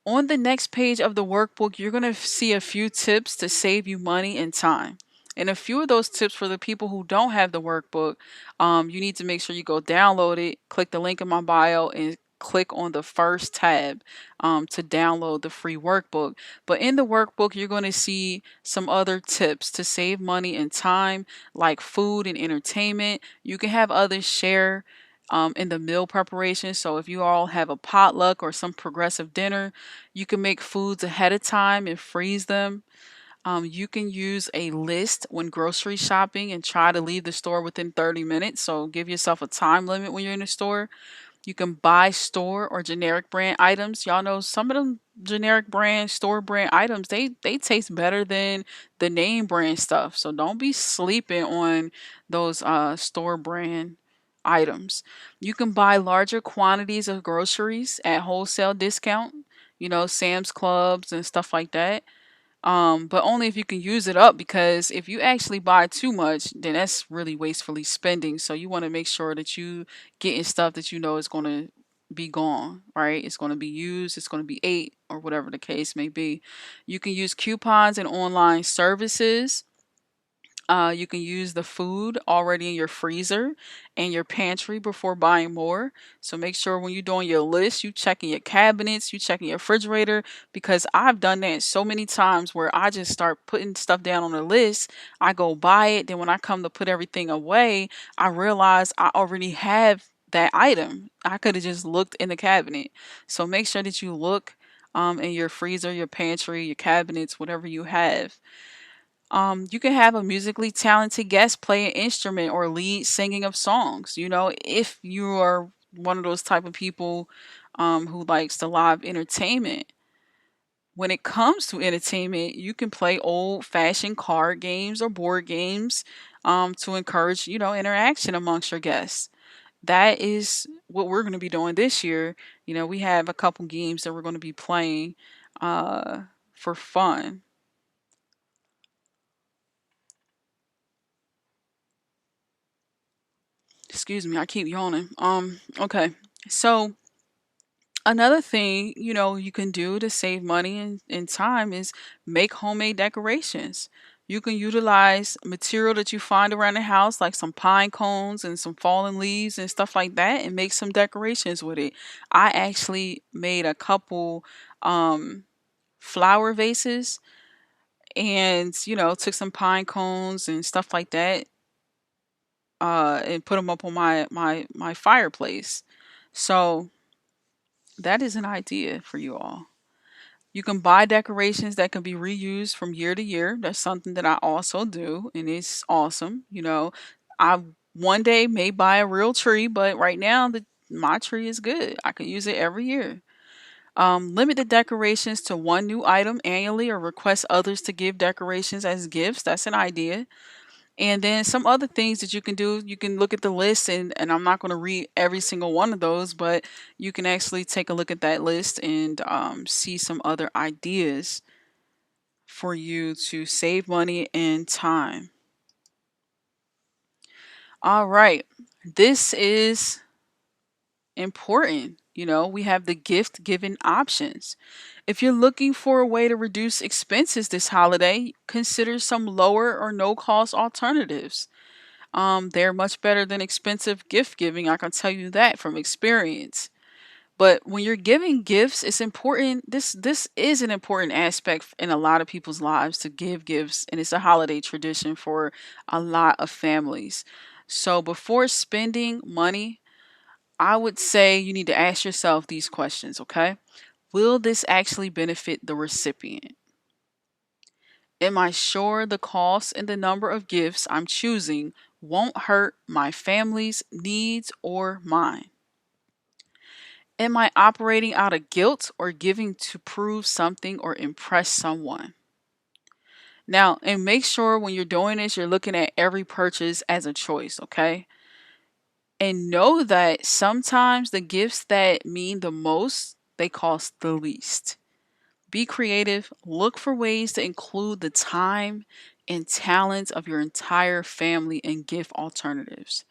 On the next page of the workbook, you're going to see a few tips to save you money and time. And a few of those tips for the people who don't have the workbook, you need to make sure you go download it, click the link in my bio, and click on the first tab to download the free workbook. But in the workbook, you're going to see some other tips to save money and time, like food and entertainment. You can have others share in the meal preparation. So if you all have a potluck or some progressive dinner, you can make foods ahead of time and freeze them. You can use a list when grocery shopping and try to leave the store within 30 minutes. So give yourself a time limit when you're in the store. You can buy store or generic brand items. Y'all know some of them generic brand, store brand items, they taste better than the name brand stuff. So don't be sleeping on those store brand items. You can buy larger quantities of groceries at wholesale discount, Sam's Clubs and stuff like that. But only if you can use it up, because if you actually buy too much, then that's really wastefully spending. So you want to make sure that you getting stuff that you know is going to be gone, right? It's going to be used, it's going to be ate, or whatever the case may be. You can use coupons and online services. You can use the food already in your freezer and your pantry before buying more. So make sure when you're doing your list, you checking your cabinets, you checking your refrigerator, because I've done that so many times where I just start putting stuff down on the list. I go buy it. Then when I come to put everything away, I realize I already have that item. I could have just looked in the cabinet. So make sure that you look in your freezer, your pantry, your cabinets, whatever you have. You can have a musically talented guest play an instrument or lead singing of songs. You know, if you are one of those type of people who likes the live entertainment. When it comes to entertainment, you can play old fashioned card games or board games to encourage, interaction amongst your guests. That is what we're going to be doing this year. You know, we have a couple games that we're going to be playing uh, for fun. Excuse me, I keep yawning. Okay. So another thing, you can do to save money and time is make homemade decorations. You can utilize material that you find around the house, like some pine cones and some fallen leaves and stuff like that, and make some decorations with it. I actually made a couple um, flower vases and, took some pine cones and stuff like that and put them up on my fireplace. So that is an idea for you all. You can buy decorations that can be reused from year to year. That's something that I also do, and it's awesome. I one day may buy a real tree, but right now my tree is good. I can use it every year. Limit the decorations to one new item annually, or request others to give decorations as gifts. That's an idea. And then some other things that you can do, you can look at the list, and I'm not going to read every single one of those, but you can actually take a look at that list and see some other ideas for you to save money and time. All right. This is important. We have the gift giving options. If you're looking for a way to reduce expenses this holiday, consider some lower or no cost alternatives. They're much better than expensive gift giving. I can tell you that from experience. But when you're giving gifts, it's important. This is an important aspect in a lot of people's lives to give gifts, and it's a holiday tradition for a lot of families. So before spending money, I would say you need to ask yourself these questions, okay? Will this actually benefit the recipient? Am I sure the cost and the number of gifts I'm choosing won't hurt my family's needs or mine? Am I operating out of guilt or giving to prove something or impress someone? Now, and make sure when you're doing this, you're looking at every purchase as a choice, okay? And know that sometimes the gifts that mean the most, they cost the least. Be creative, look for ways to include the time and talents of your entire family in gift alternatives.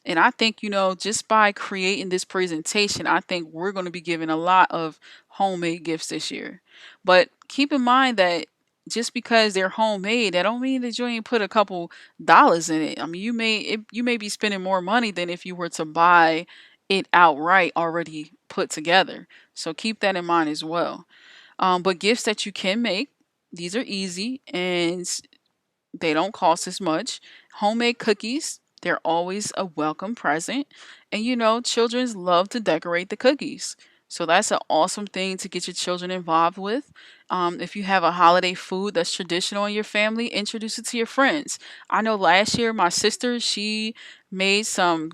And I think, just by creating this presentation, I think we're going to be giving a lot of homemade gifts this year. But keep in mind that just because they're homemade, that don't mean that you ain't put a couple dollars in it. I mean, you may be spending more money than if you were to buy it outright already put together. So keep that in mind as well. But gifts that you can make, these are easy and they don't cost as much. Homemade cookies, they're always a welcome present. And children love to decorate the cookies. So that's an awesome thing to get your children involved with. If you have a holiday food that's traditional in your family, introduce it to your friends. I know last year my sister, she made some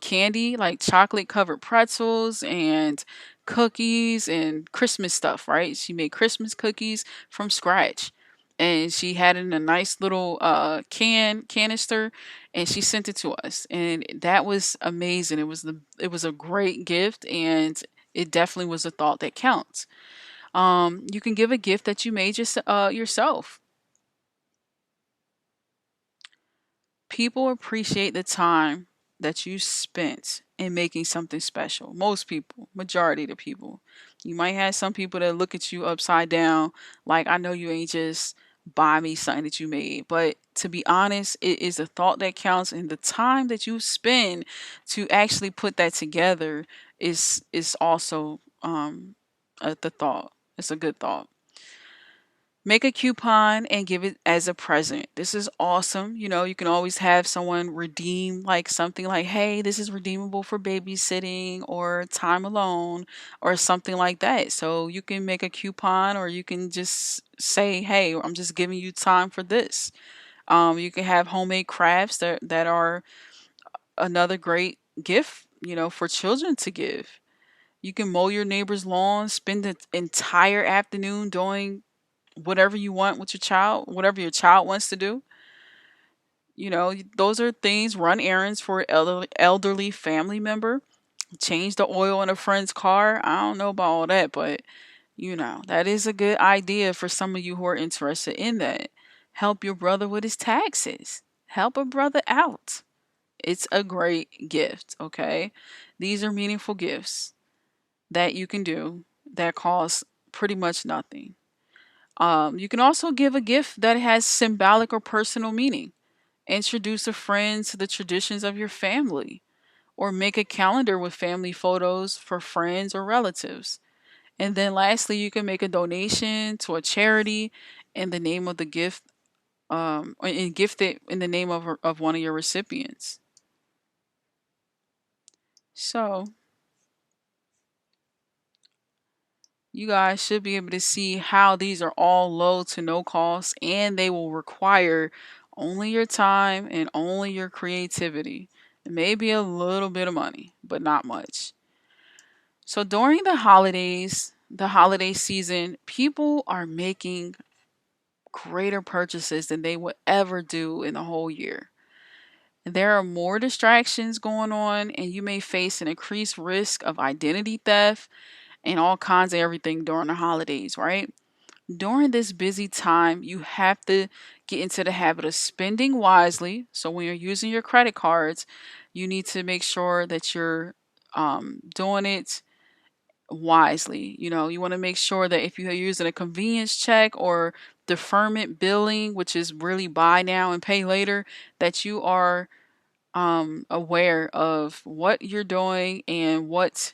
candy, like chocolate covered pretzels and cookies and Christmas stuff, right? She made Christmas cookies from scratch, and she had it in a nice little canister, and she sent it to us, and that was amazing. It was a great gift, and it definitely was a thought that counts. You can give a gift that you made yourself. People appreciate the time that you spent in making something special. Most people, majority of the people. You might have some people that look at you upside down, like, I know you ain't just buy me something that you made. But to be honest, it is the thought that counts, and the time that you spend to actually put that together is also the thought. It's a good thought. Make a coupon and give it as a present. This is awesome. You can always have someone redeem like something like, hey, this is redeemable for babysitting or time alone or something like that. So you can make a coupon, or you can just say, hey, I'm just giving you time for this. You can have homemade crafts that are another great gift, for children to give. You can mow your neighbor's lawn, spend the entire afternoon doing whatever you want with your child, whatever your child wants to do. Those are things. Run errands for an elderly family member. Change the oil in a friend's car. I don't know about all that, but that is a good idea for some of you who are interested in that. Help your brother with his taxes. Help a brother out. It's a great gift, okay? These are meaningful gifts that you can do that cost pretty much nothing. You can also give a gift that has symbolic or personal meaning. Introduce a friend to the traditions of your family, or make a calendar with family photos for friends or relatives. And then lastly, you can make a donation to a charity in the name of the gift, and gift it in the name of one of your recipients. So you guys should be able to see how these are all low to no cost, and they will require only your time and only your creativity. And maybe a little bit of money, but not much. So during the holiday season, people are making greater purchases than they would ever do in the whole year. There are more distractions going on, and you may face an increased risk of identity theft and all kinds of everything during the holidays, right? During this busy time, you have to get into the habit of spending wisely. So when you're using your credit cards, you need to make sure that you're doing it wisely. You want to make sure that if you're using a convenience check or deferment billing, which is really buy now and pay later, that you are aware of what you're doing and what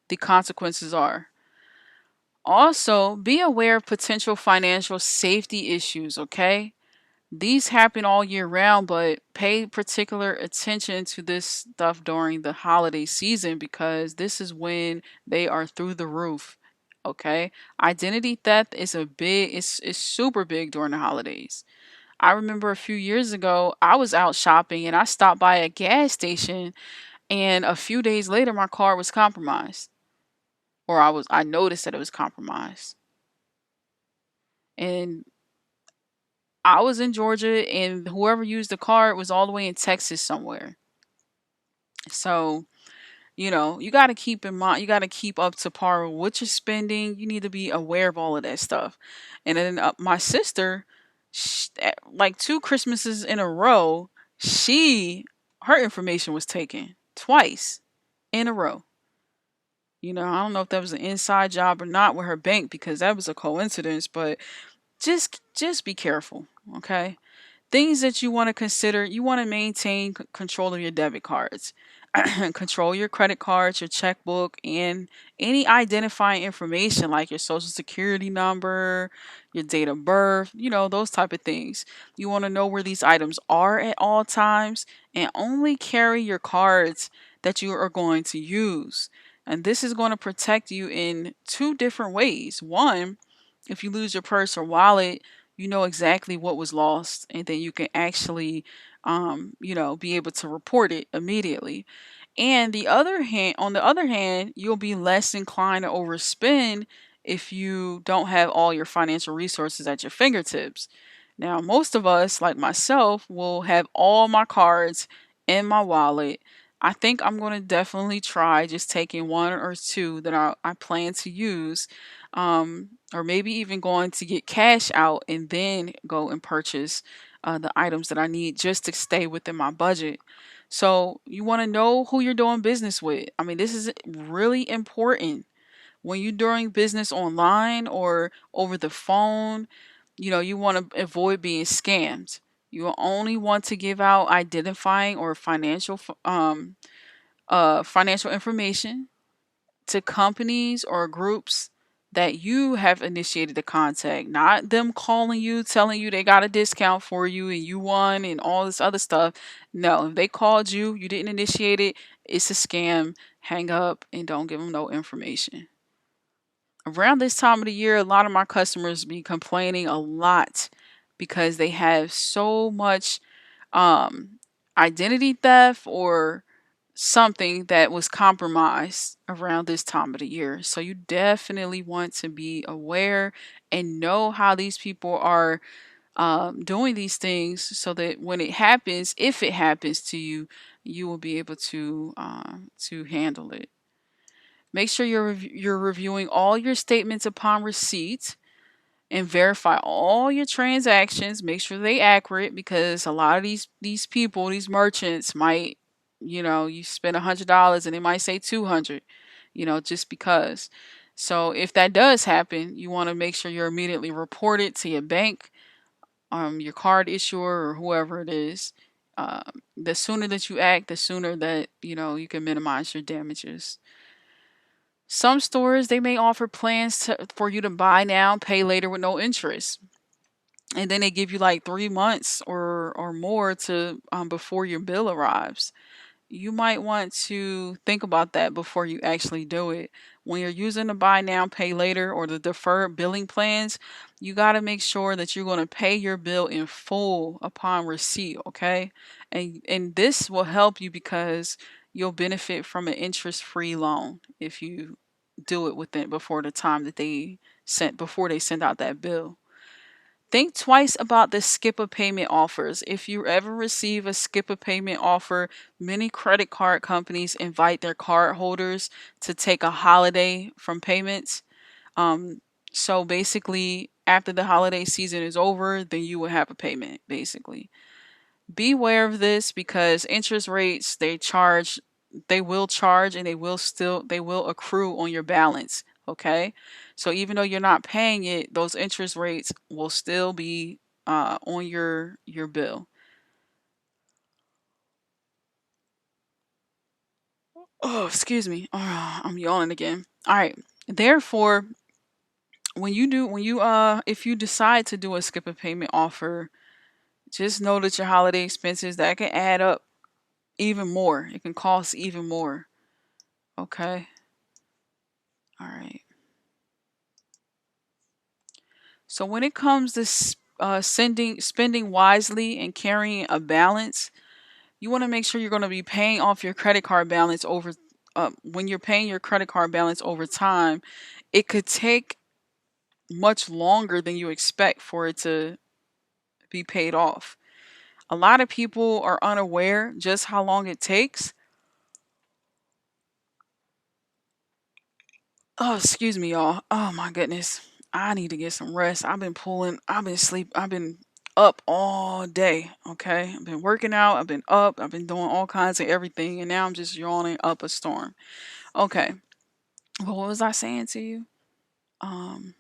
the consequences are. Also, be aware of potential financial safety issues, okay? These happen all year round, but pay particular attention to this stuff during the holiday season, because this is when they are through the roof, okay? Identity theft it's super big during the holidays. I remember a few years ago, I was out shopping and I stopped by a gas station, and a few days later my car was compromised. Or I noticed that it was compromised. And I was in Georgia, and whoever used the card was all the way in Texas somewhere. So, you got to keep in mind, you got to keep up to par with what you're spending. You need to be aware of all of that stuff. And then my sister, like 2 Christmases in a row, her information was taken twice in a row. I don't know if that was an inside job or not with her bank, because that was a coincidence, but just be careful, okay? Things that you want to consider: you want to maintain control of your debit cards, control your credit cards, your checkbook, and any identifying information like your social security number, your date of birth, those type of things. You want to know where these items are at all times, and only carry your cards that you are going to use. And this is going to protect you in two different ways. One, if you lose your purse or wallet, you know exactly what was lost, and then you can actually be able to report it immediately. And on the other hand, you'll be less inclined to overspend if you don't have all your financial resources at your fingertips. Now, most of us, like myself, will have all my cards in my wallet. I think I'm going to definitely try just taking one or two that I plan to use, or maybe even going to get cash out and then go and purchase the items that I need just to stay within my budget. So you want to know who you're doing business with. I mean, this is really important when you're doing business online or over the phone. You want to avoid being scammed. You only want to give out identifying or financial information to companies or groups that you have initiated the contact, not them calling you, telling you they got a discount for you and you won and all this other stuff. No, if they called you, you didn't initiate it, it's a scam. Hang up and don't give them no information. Around this time of the year, a lot of my customers be complaining a lot because they have so much um, identity theft or something that was compromised around this time of the year. So you definitely want to be aware and know how these people are doing these things so that when it happens, if it happens to you, you will be able to handle it. Make sure you're reviewing all your statements upon receipt and verify all your transactions. Make sure they accurate because a lot of these people, these merchants might, you spend $100 and they might say 200, just because. So if that does happen, you want to make sure you're immediately report it to your bank, your card issuer or whoever it is. The sooner that you act, the sooner that you can minimize your damages. Some stores they may offer plans for you to buy now, pay later with no interest, and then they give you like 3 months or more to before your bill arrives. You might want to think about that before you actually do it. When you're using the buy now, pay later or the deferred billing plans, you got to make sure that you're going to pay your bill in full upon receipt, okay? And this will help you because you'll benefit from an interest-free loan if you do it within before the time that they send out that bill. Think twice about the skip a payment offers. If you ever receive a skip a payment offer, many credit card companies invite their card holders to take a holiday from payments. Um, so basically, after the holiday season is over, then you will have a payment, basically. Beware of this because interest rates they will charge and they will accrue on your balance. Okay, so even though you're not paying it, those interest rates will still be on your bill. Oh, excuse me. Oh, I'm yawning again. All right. Therefore, when you if you decide to do a skip a payment offer, just know that your holiday expenses that can add up even more. It can cost even more. Okay. All right. So when it comes to spending wisely and carrying a balance, you want to make sure you're going to be paying off your credit card balance over. When you're paying your credit card balance over time, it could take much longer than you expect for it to be paid off. A lot of people are unaware just how long it takes. Oh, excuse me, y'all. Oh my goodness. I need to get some rest. I've been up all day. Okay. I've been working out. I've been up. I've been doing all kinds of everything. And now I'm just yawning up a storm. Okay. Well, what was I saying to you? Um,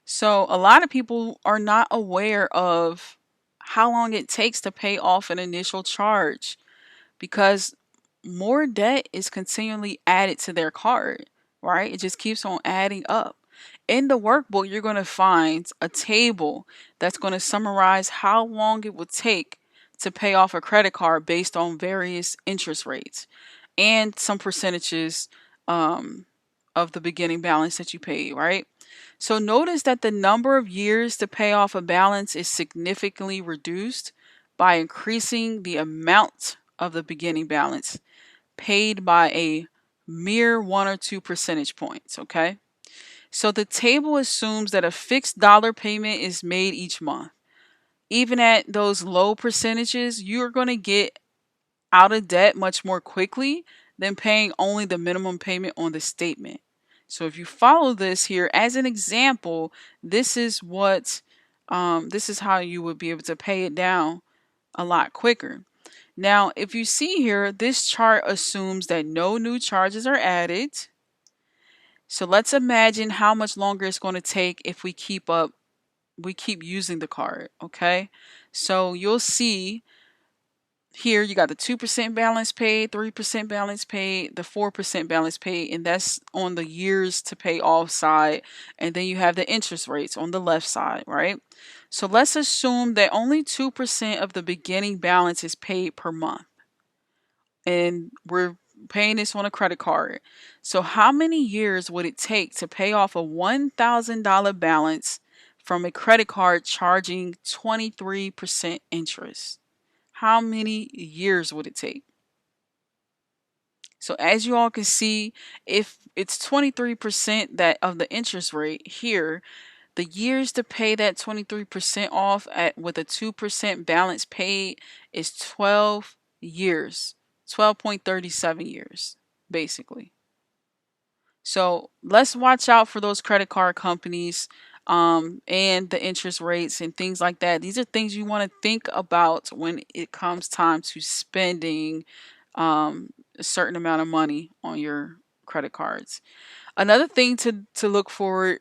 so a lot of people are not aware of how long it takes to pay off an initial charge because more debt is continually added to their card, right? It just keeps on adding up. In the workbook, you're going to find a table that's going to summarize how long it would take to pay off a credit card based on various interest rates and some percentages um, of the beginning balance that you paid, right? So notice that the number of years to pay off a balance is significantly reduced by increasing the amount of the beginning balance paid by a mere 1 or 2 percentage points. Okay. So the table assumes that a fixed dollar payment is made each month. Even at those low percentages, you're going to get out of debt much more quickly than paying only the minimum payment on the statement. So if you follow this here as an example, this is how you would be able to pay it down a lot quicker. Now, if you see here, this chart assumes that no new charges are added. So let's imagine how much longer it's going to take if we keep using the card, okay? So you'll see here you got the 2% balance paid, 3% balance paid, the 4% balance paid, and that's on the years to pay off side. And then you have the interest rates on the left side, right? So let's assume that only 2% of the beginning balance is paid per month. And we're paying this on a credit card. So how many years would it take to pay off a $1,000 balance from a credit card charging 23% interest? How many years would it take? So as you all can see, if it's 23% that of the interest rate here, the years to pay that 23% off at with a 2% balance paid is 12 years. 12.37 years, basically. So let's watch out for those credit card companies and the interest rates and things like that. These are things you want to think about when it comes time to spending a certain amount of money on your credit cards. Another thing to look forward.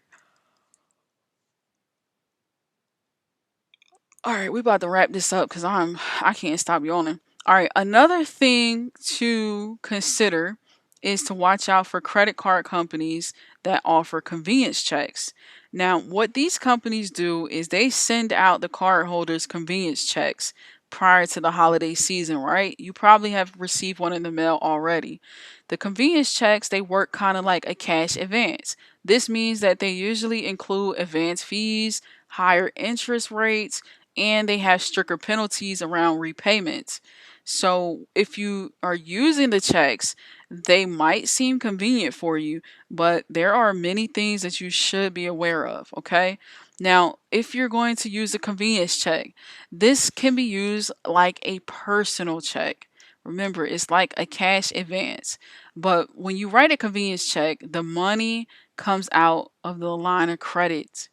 All right, we about to wrap this up because I can't stop yawning. All right, another thing to consider is to watch out for credit card companies that offer convenience checks. Now, what these companies do is they send out the cardholders convenience checks prior to the holiday season, right? You probably have received one in the mail already. The convenience checks, they work kind of like a cash advance. This means that they usually include advance fees, higher interest rates, and they have stricter penalties around repayments. So if you are using the checks, they might seem convenient for you, but there are many things that you should be aware of, okay? Now, if you're going to use a convenience check, this can be used like a personal check. Remember, it's like a cash advance. But when you write a convenience check, the money comes out of the line of credit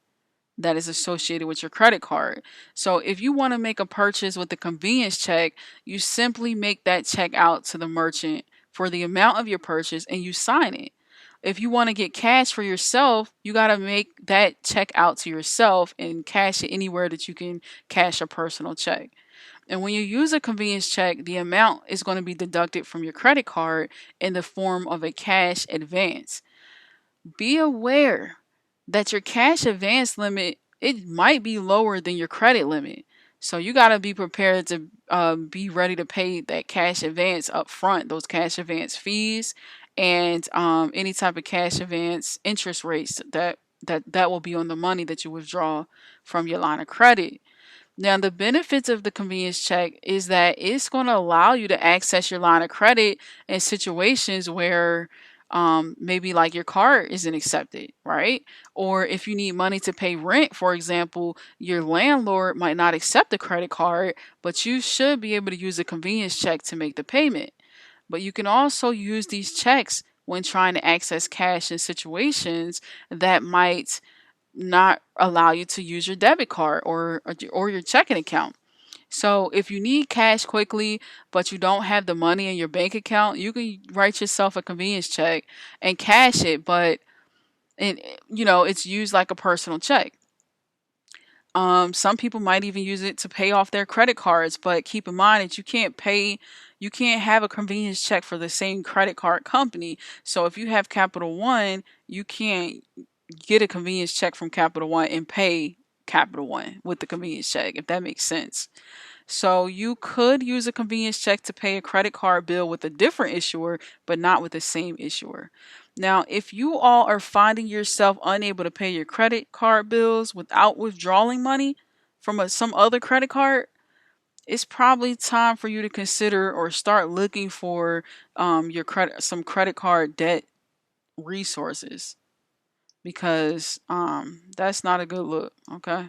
that is associated with your credit card. So if you want to make a purchase with the convenience check, you simply make that check out to the merchant for the amount of your purchase and you sign it. If you want to get cash for yourself, you got to make that check out to yourself and cash it anywhere that you can cash a personal check. And when you use a convenience check, the amount is going to be deducted from your credit card in the form of a cash advance. Be aware that your cash advance limit, it might be lower than your credit limit. So you got to be prepared to be ready to pay that cash advance up front, those cash advance fees, and any type of cash advance interest rates that will be on the money that you withdraw from your line of credit. Now, the benefits of the convenience check is that it's going to allow you to access your line of credit in situations where maybe like your card isn't accepted, right? Or if you need money to pay rent, for example, your landlord might not accept the credit card, but you should be able to use a convenience check to make the payment. But you can also use these checks when trying to access cash in situations that might not allow you to use your debit card or your checking account. So if you need cash quickly, but you don't have the money in your bank account, you can write yourself a convenience check and cash it, but it's used like a personal check. Some people might even use it to pay off their credit cards, but keep in mind that you can't have a convenience check for the same credit card company. So if you have Capital One, you can't get a convenience check from Capital One and pay Capital One with the convenience check, if that makes sense. So you could use a convenience check to pay a credit card bill with a different issuer, but not with the same issuer. Now, if you all are finding yourself unable to pay your credit card bills without withdrawing money from some other credit card, it's probably time for you to consider or start looking for some credit card debt resources because that's not a good look. Okay.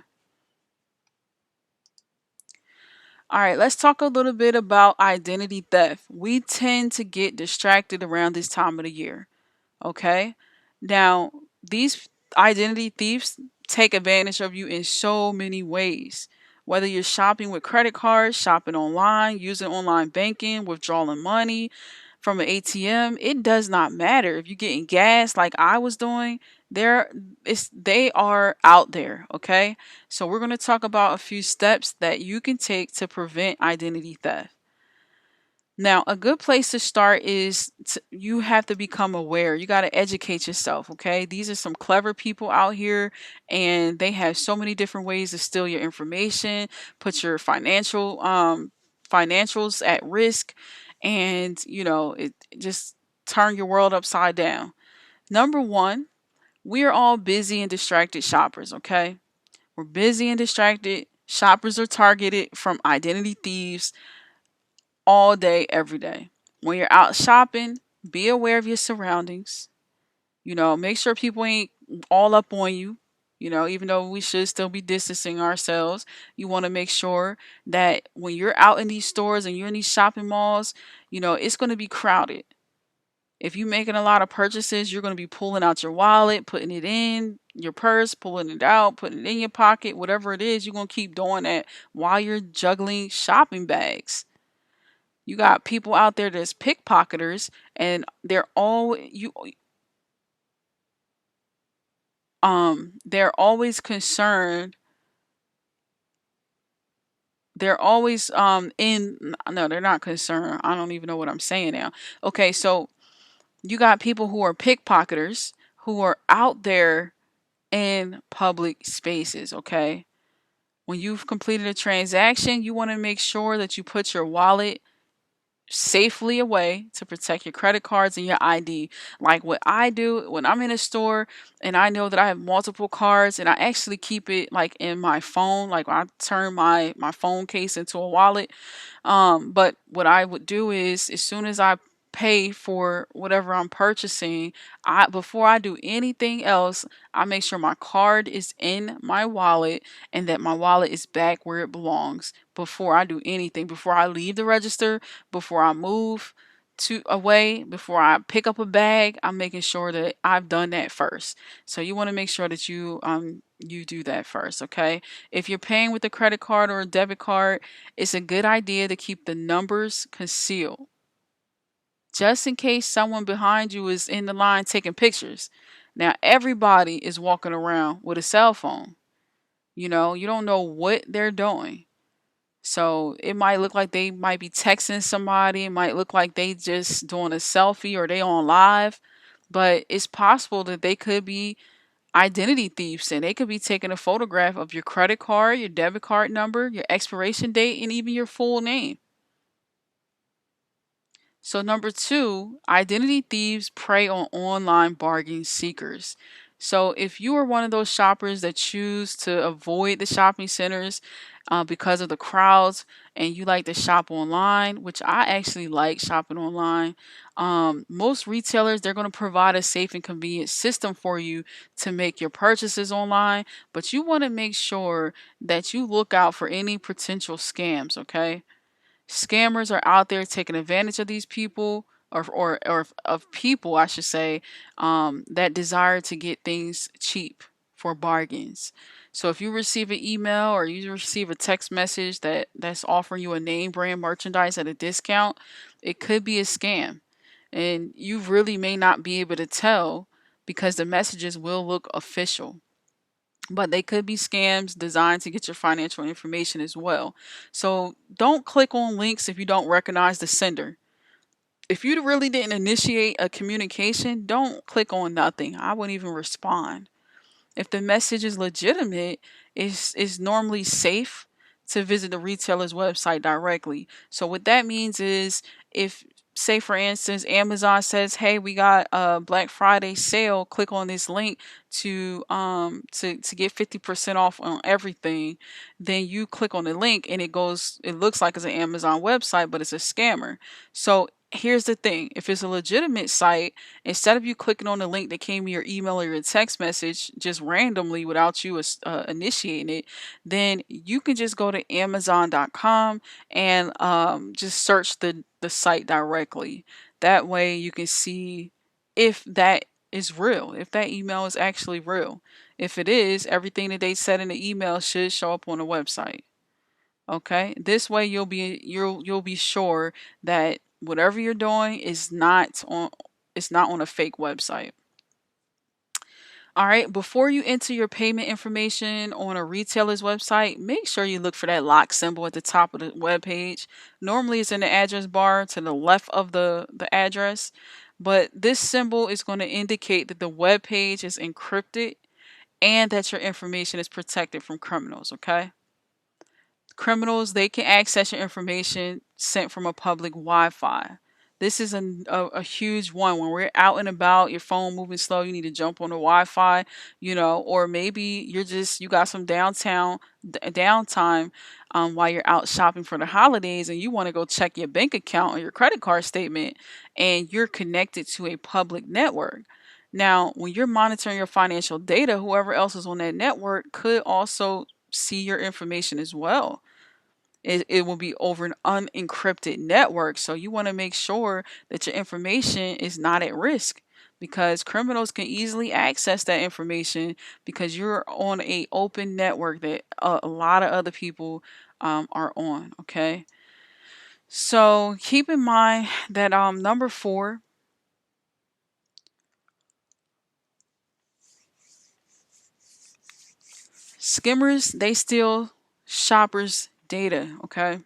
All right, let's talk a little bit about identity theft. We tend to get distracted around this time of the year. Okay. Now, these identity thieves take advantage of you in so many ways. Whether you're shopping with credit cards, shopping online, using online banking, withdrawing money from an ATM, it does not matter. If you're getting gas like I was doing, they are out there, okay? So we're going to talk about a few steps that you can take to prevent identity theft. Now, a good place to start is you have to become aware. You got to educate yourself, okay? These are some clever people out here, and they have so many different ways to steal your information, put your financials at risk, and it just turn your world upside down. Number one, we are all busy and distracted shoppers, okay? We're busy and distracted. Shoppers are targeted from identity thieves all day, every day. When you're out shopping, be aware of your surroundings. Make sure people ain't all up on you. Even though we should still be distancing ourselves, you want to make sure that when you're out in these stores and you're in these shopping malls, it's going to be crowded. If you're making a lot of purchases, you're going to be pulling out your wallet, putting it in your purse, pulling it out, putting it in your pocket, whatever it is, you're going to keep doing that while you're juggling shopping bags. You got people out there that's pickpocketers, and they're always concerned. They're always in no, they're not concerned. I don't even know what I'm saying now. Okay, so you got people who are pickpocketers who are out there in public spaces, okay? When you've completed a transaction, you want to make sure that you put your wallet safely away to protect your credit cards and your ID. Like what I do when I'm in a store and I know that I have multiple cards, and I actually keep it like in my phone, like I turn my phone case into a wallet. But what I would do is, as soon as I pay for whatever I'm purchasing, before I do anything else, I make sure my card is in my wallet and that my wallet is back where it belongs before I do anything. Before I leave the register, before I move to away, before I pick up a bag, I'm making sure that I've done that first. So you want to make sure that you do that first, okay? If you're paying with a credit card or a debit card, it's a good idea to keep the numbers concealed, just in case someone behind you is in the line taking pictures. Now, everybody is walking around with a cell phone. You don't know what they're doing. So it might look like they might be texting somebody. It might look like they just doing a selfie or they on live. But it's possible that they could be identity thieves, and they could be taking a photograph of your credit card, your debit card number, your expiration date, and even your full name. So, number two, identity thieves prey on online bargain seekers. So, if you are one of those shoppers that choose to avoid the shopping centers because of the crowds, and you like to shop online, which I actually like shopping online, most retailers, they're going to provide a safe and convenient system for you to make your purchases online, but you want to make sure that you look out for any potential scams, okay? Scammers are out there taking advantage of these people, or of people, I should say, that desire to get things cheap for bargains. So if you receive an email or you receive a text message that's offering you a name brand merchandise at a discount, it could be a scam. And you really may not be able to tell because the messages will look official, but they could be scams designed to get your financial information as well. So don't click on links if you don't recognize the sender. If you really didn't initiate a communication, don't click on nothing. I wouldn't even respond. If the message is legitimate, it's normally safe to visit the retailer's website directly. So what that means is, if, say for instance, Amazon says, "Hey, we got a Black Friday sale. Click on this link to get 50% off on everything." Then you click on the link and it looks like it's an Amazon website, but it's a scammer. So here's the thing: if it's a legitimate site, instead of you clicking on the link that came in your email or your text message just randomly without you initiating it, then you can just go to Amazon.com and just search the site directly. That way you can see if that is real, if that email is actually real. If it is, everything that they said in the email should show up on the website. Okay, this way you'll be sure that whatever you're doing is not on it's not on a fake website. All right, before you enter your payment information on a retailer's website, make sure you look for that lock symbol at the top of the web page. Normally it's in the address bar to the left of the address, but this symbol is going to indicate that the web page is encrypted and that your information is protected from criminals, okay? Criminals, they can access your information sent from a public Wi-Fi. This is a huge one. When we're out and about, your phone moving slow, you need to jump on the Wi-Fi, or maybe you got some downtime while you're out shopping for the holidays, and you want to go check your bank account or your credit card statement, and you're connected to a public network. Now, when you're monitoring your financial data, whoever else is on that network could also see your information as well. It will be over an unencrypted network. So you want to make sure that your information is not at risk, because criminals can easily access that information because you're on a open network that a lot of other people are on. Okay. So keep in mind that number four, skimmers, they steal shoppers' data. Okay.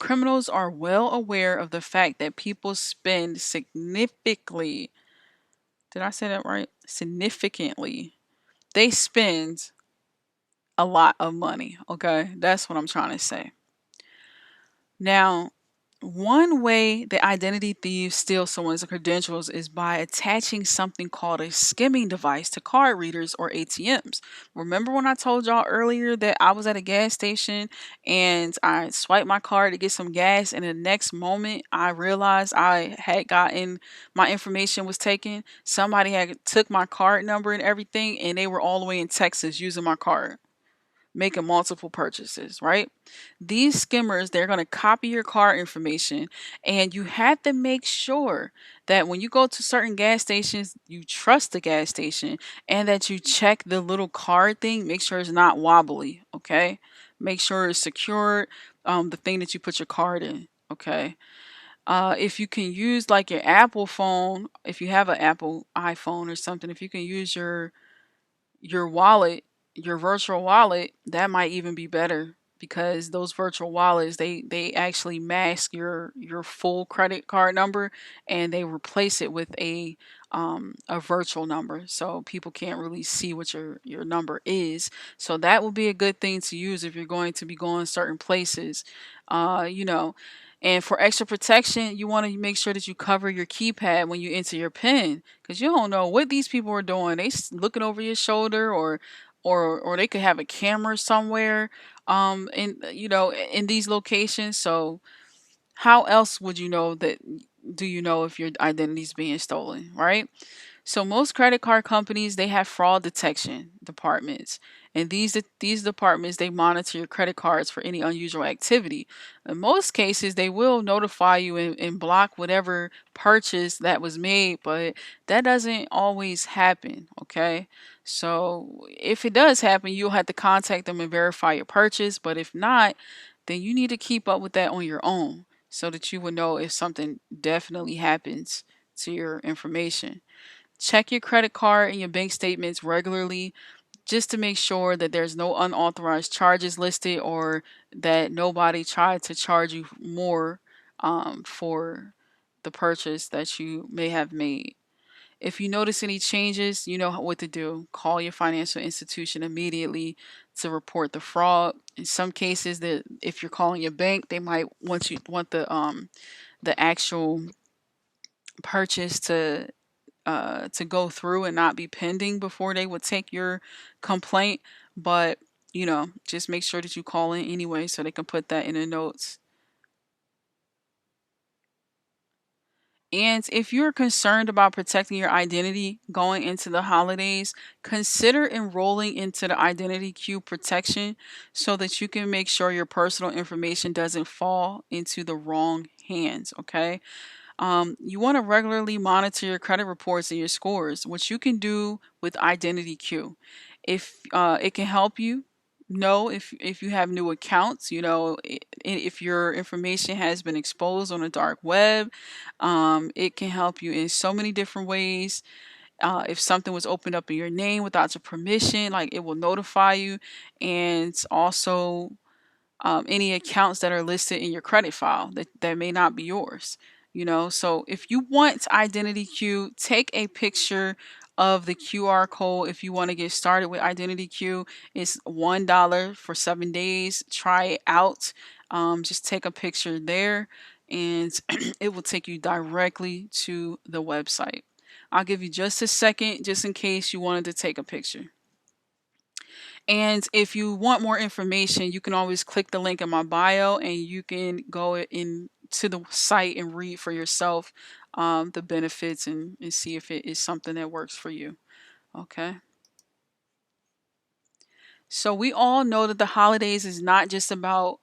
Criminals are well aware of the fact that people spend significantly. Did I say that right? Significantly. They spend a lot of money. Okay. That's what I'm trying to say. Now, one way that identity thieves steal someone's credentials is by attaching something called a skimming device to card readers or ATMs. Remember when I told y'all earlier that I was at a gas station and I swiped my card to get some gas, and the next moment I realized I had gotten my information was taken? Somebody had took my card number and everything, and they were all the way in Texas using my card, making multiple purchases, right? These skimmers, they're going to copy your car information, and you have to make sure that when you go to certain gas stations, you trust the gas station and that you check the little card thing, make sure it's not wobbly, okay? Make sure it's secured, the thing that you put your card in, okay? If you can use like your Apple phone, if you have an Apple iPhone or something, if you can use your wallet, your virtual wallet, that might even be better, because those virtual wallets, they actually mask your full credit card number, and they replace it with a virtual number, so people can't really see what your number is. So that would be a good thing to use if you're going to be going certain places. uh you know and for extra protection, you want to make sure that you cover your keypad when you enter your PIN, because you don't know what these people are doing. They looking over your shoulder, or they could have a camera somewhere, in these locations. So how else would you know that? Do you know if your identity is being stolen, right? So most credit card companies, they have fraud detection departments, and these departments, they monitor your credit cards for any unusual activity. In most cases, they will notify you and block whatever purchase that was made, but that doesn't always happen. Okay, so if it does happen, you'll have to contact them and verify your purchase. But if not, then you need to keep up with that on your own so that you would know if something definitely happens to your information. Check your credit card and your bank statements regularly, just to make sure that there's no unauthorized charges listed, or that nobody tried to charge you more for the purchase that you may have made. If you notice any changes, you know what to do. Call your financial institution immediately to report the fraud. In some cases, that if you're calling your bank, they might want the actual purchase to go through and not be pending before they would take your complaint. But just make sure that you call in anyway so they can put that in the notes. And if you're concerned about protecting your identity going into the holidays, consider enrolling into the Identity Queue protection so that you can make sure your personal information doesn't fall into the wrong hands. Okay. You want to regularly monitor your credit reports and your scores, which you can do with Identity Q. If it can help you know if you have new accounts, if your information has been exposed on a dark web. It can help you in so many different ways. If something was opened up in your name without your permission, like it will notify you. And also any accounts that are listed in your credit file that may not be yours. So if you want Identity Q, take a picture of the QR code. If you want to get started with Identity Q, it's $1 for 7 days. Try it out. Just take a picture there, and it will take you directly to the website. I'll give you just a second, just in case you wanted to take a picture. And if you want more information, you can always click the link in my bio and you can go into the site and read for yourself the benefits, and see if it is something that works for you. Okay. So we all know that the holidays is not just about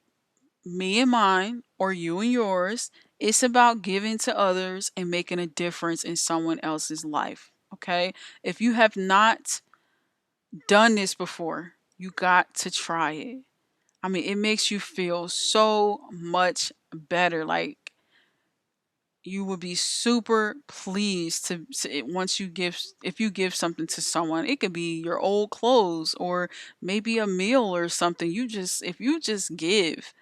me and mine or you and yours. It's about giving to others and making a difference in someone else's life. Okay. If you have not done this before, you got to try it. I mean, it makes you feel so much better. Like you will be super pleased once you give, if you give something to someone. It could be your old clothes or maybe a meal or something. If you just give,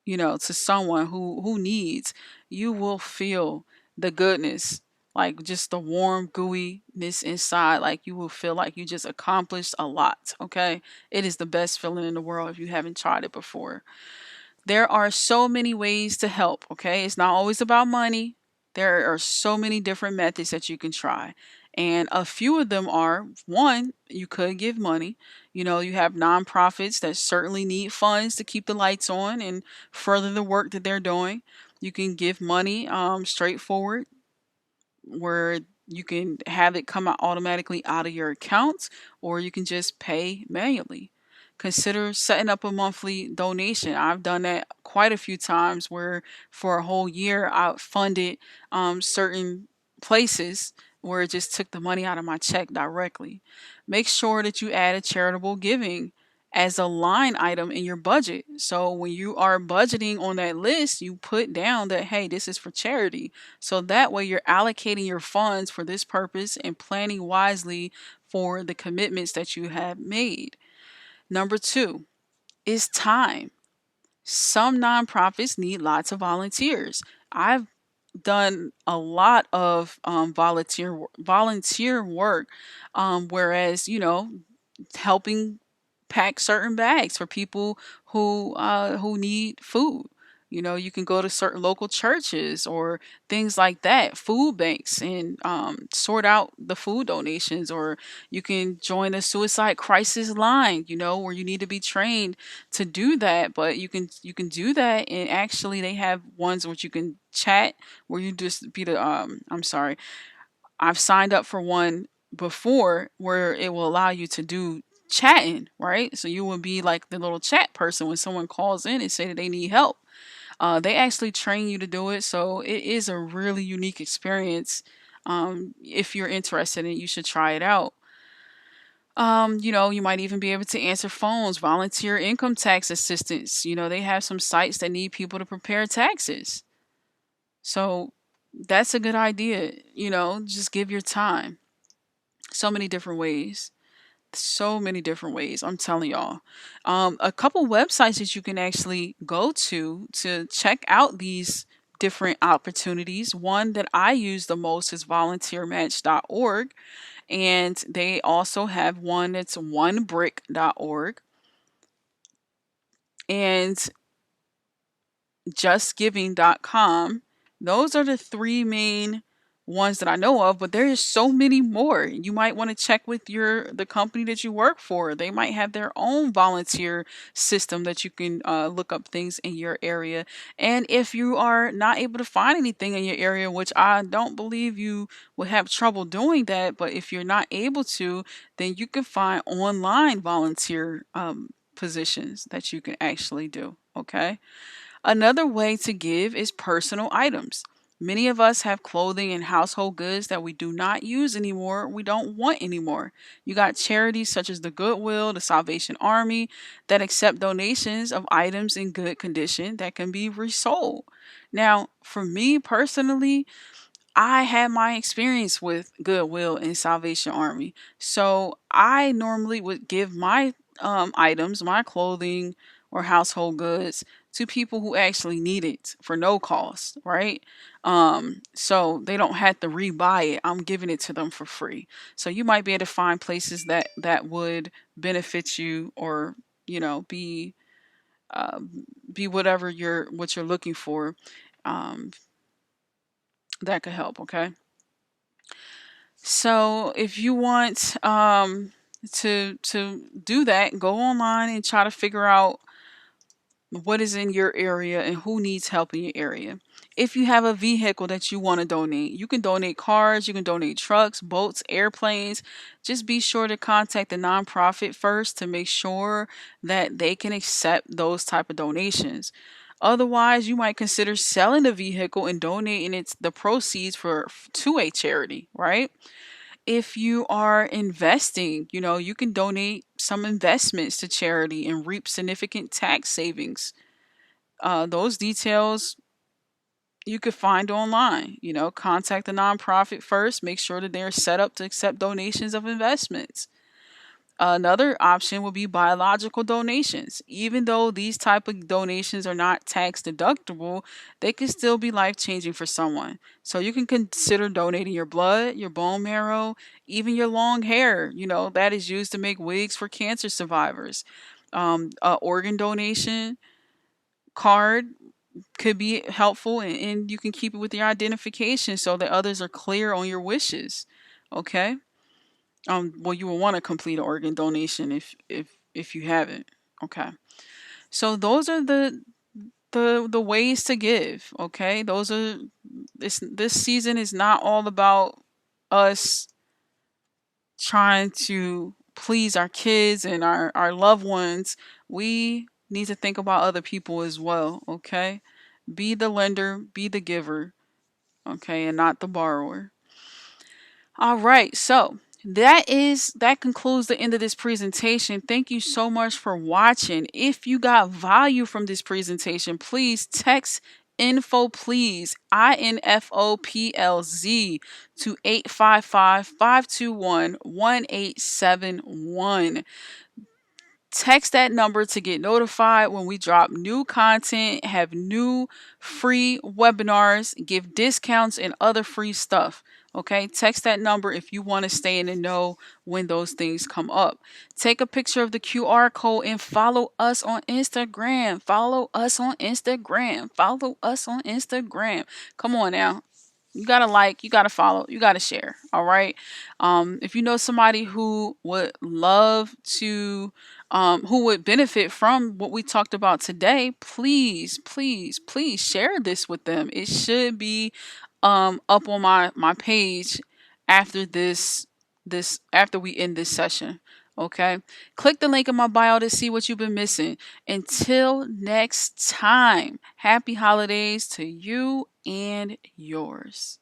to someone who needs, you will feel the goodness, like just the warm gooiness inside. Like you will feel like you just accomplished a lot. Okay, it is the best feeling in the world if you haven't tried it before. There are so many ways to help. Okay, it's not always about money. There are so many different methods that you can try, and a few of them are: one, you could give money. You have nonprofits that certainly need funds to keep the lights on and further the work that they're doing. You can give money straightforward, where you can have it come out automatically out of your accounts, or you can just pay manually. Consider setting up a monthly donation. I've done that quite a few times, where for a whole year I funded certain places where it just took the money out of my check directly. Make sure that you add a charitable giving as a line item in your budget. So when you are budgeting on that list, you put down that, hey, this is for charity. So that way you're allocating your funds for this purpose and planning wisely for the commitments that you have made. Number two is time. Some nonprofits need lots of volunteers. I've done a lot of volunteer work, whereas helping pack certain bags for people who need food. You can go to certain local churches or things like that, food banks, and sort out the food donations. Or you can join a suicide crisis line, where you need to be trained to do that. But you can do that, and actually they have ones which you can chat, where you just be the I'm sorry, I've signed up for one before where it will allow you to do chatting, right? So you will be like the little chat person when someone calls in and say that they need help. They actually train you to do it, so it is a really unique experience. If you're interested in it, you should try it out. You might even be able to answer phones, volunteer income tax assistance. They have some sites that need people to prepare taxes. So that's a good idea. Just give your time. So many different ways. So many different ways. I'm telling y'all. A couple websites that you can actually go to check out these different opportunities. One that I use the most is volunteermatch.org. And they also have one that's onebrick.org and justgiving.com. Those are the three main ones that I know of, but there is so many more. You might want to check with the company that you work for. They might have their own volunteer system that you can look up things in your area. And if you are not able to find anything in your area, which I don't believe you would have trouble doing that, but if you're not able to, then you can find online volunteer positions that you can actually do. Okay. Another way to give is personal items. Many of us have clothing and household goods that we do not use anymore, we don't want anymore. You got charities such as the Goodwill, the Salvation Army that accept donations of items in good condition that can be resold. Now, for me personally, I had my experience with Goodwill and Salvation Army. So I normally would give my items, my clothing or household goods to people who actually need it for no cost, right? So they don't have to rebuy it. I'm giving it to them for free. So you might be able to find places that would benefit you, or be uh, be whatever you're looking for. Um, that could help. Okay. So if you want to do that, go online and try to figure out what is in your area and who needs help in your area. If you have a vehicle that you want to donate, you can donate cars, you can donate trucks, boats, airplanes. Just be sure to contact the nonprofit first to make sure that they can accept those type of donations. Otherwise, you might consider selling the vehicle and donating the proceeds to a charity, right? If you are investing, you can donate some investments to charity and reap significant tax savings. Those details you could find online. Contact the nonprofit first, make sure that they're set up to accept donations of investments. Another option would be biological donations. Even though these type of donations are not tax deductible, they can still be life-changing for someone. So you can consider donating your blood, your bone marrow, even your long hair, that is used to make wigs for cancer survivors. Organ donation card could be helpful, and you can keep it with your identification so that others are clear on your wishes. Okay? Well, you will want to complete an organ donation if you haven't. Okay. So those are the ways to give. Okay. Those are this season is not all about us trying to please our kids and our loved ones. We need to think about other people as well. Okay. Be the lender, be the giver. Okay, and not the borrower. All right, so that concludes the end of this presentation. Thank you so much for watching. If you got value from this presentation, please text info please INFOPLZ to 855-521-1871. Text that number to get notified when we drop new content, have new free webinars, give discounts, and other free stuff. Okay, text that number if you want to stay in the know when those things come up. Take a picture of the QR code and follow us on Instagram. Follow us on Instagram. Follow us on Instagram. Come on now. You gotta like, you gotta follow, you gotta share. All right. If you know somebody who would love to, who would benefit from what we talked about today, please, please, please share this with them. It should be up on my page after after we end this session. Okay. Click the link in my bio to see what you've been missing. Until next time, happy holidays to you and yours.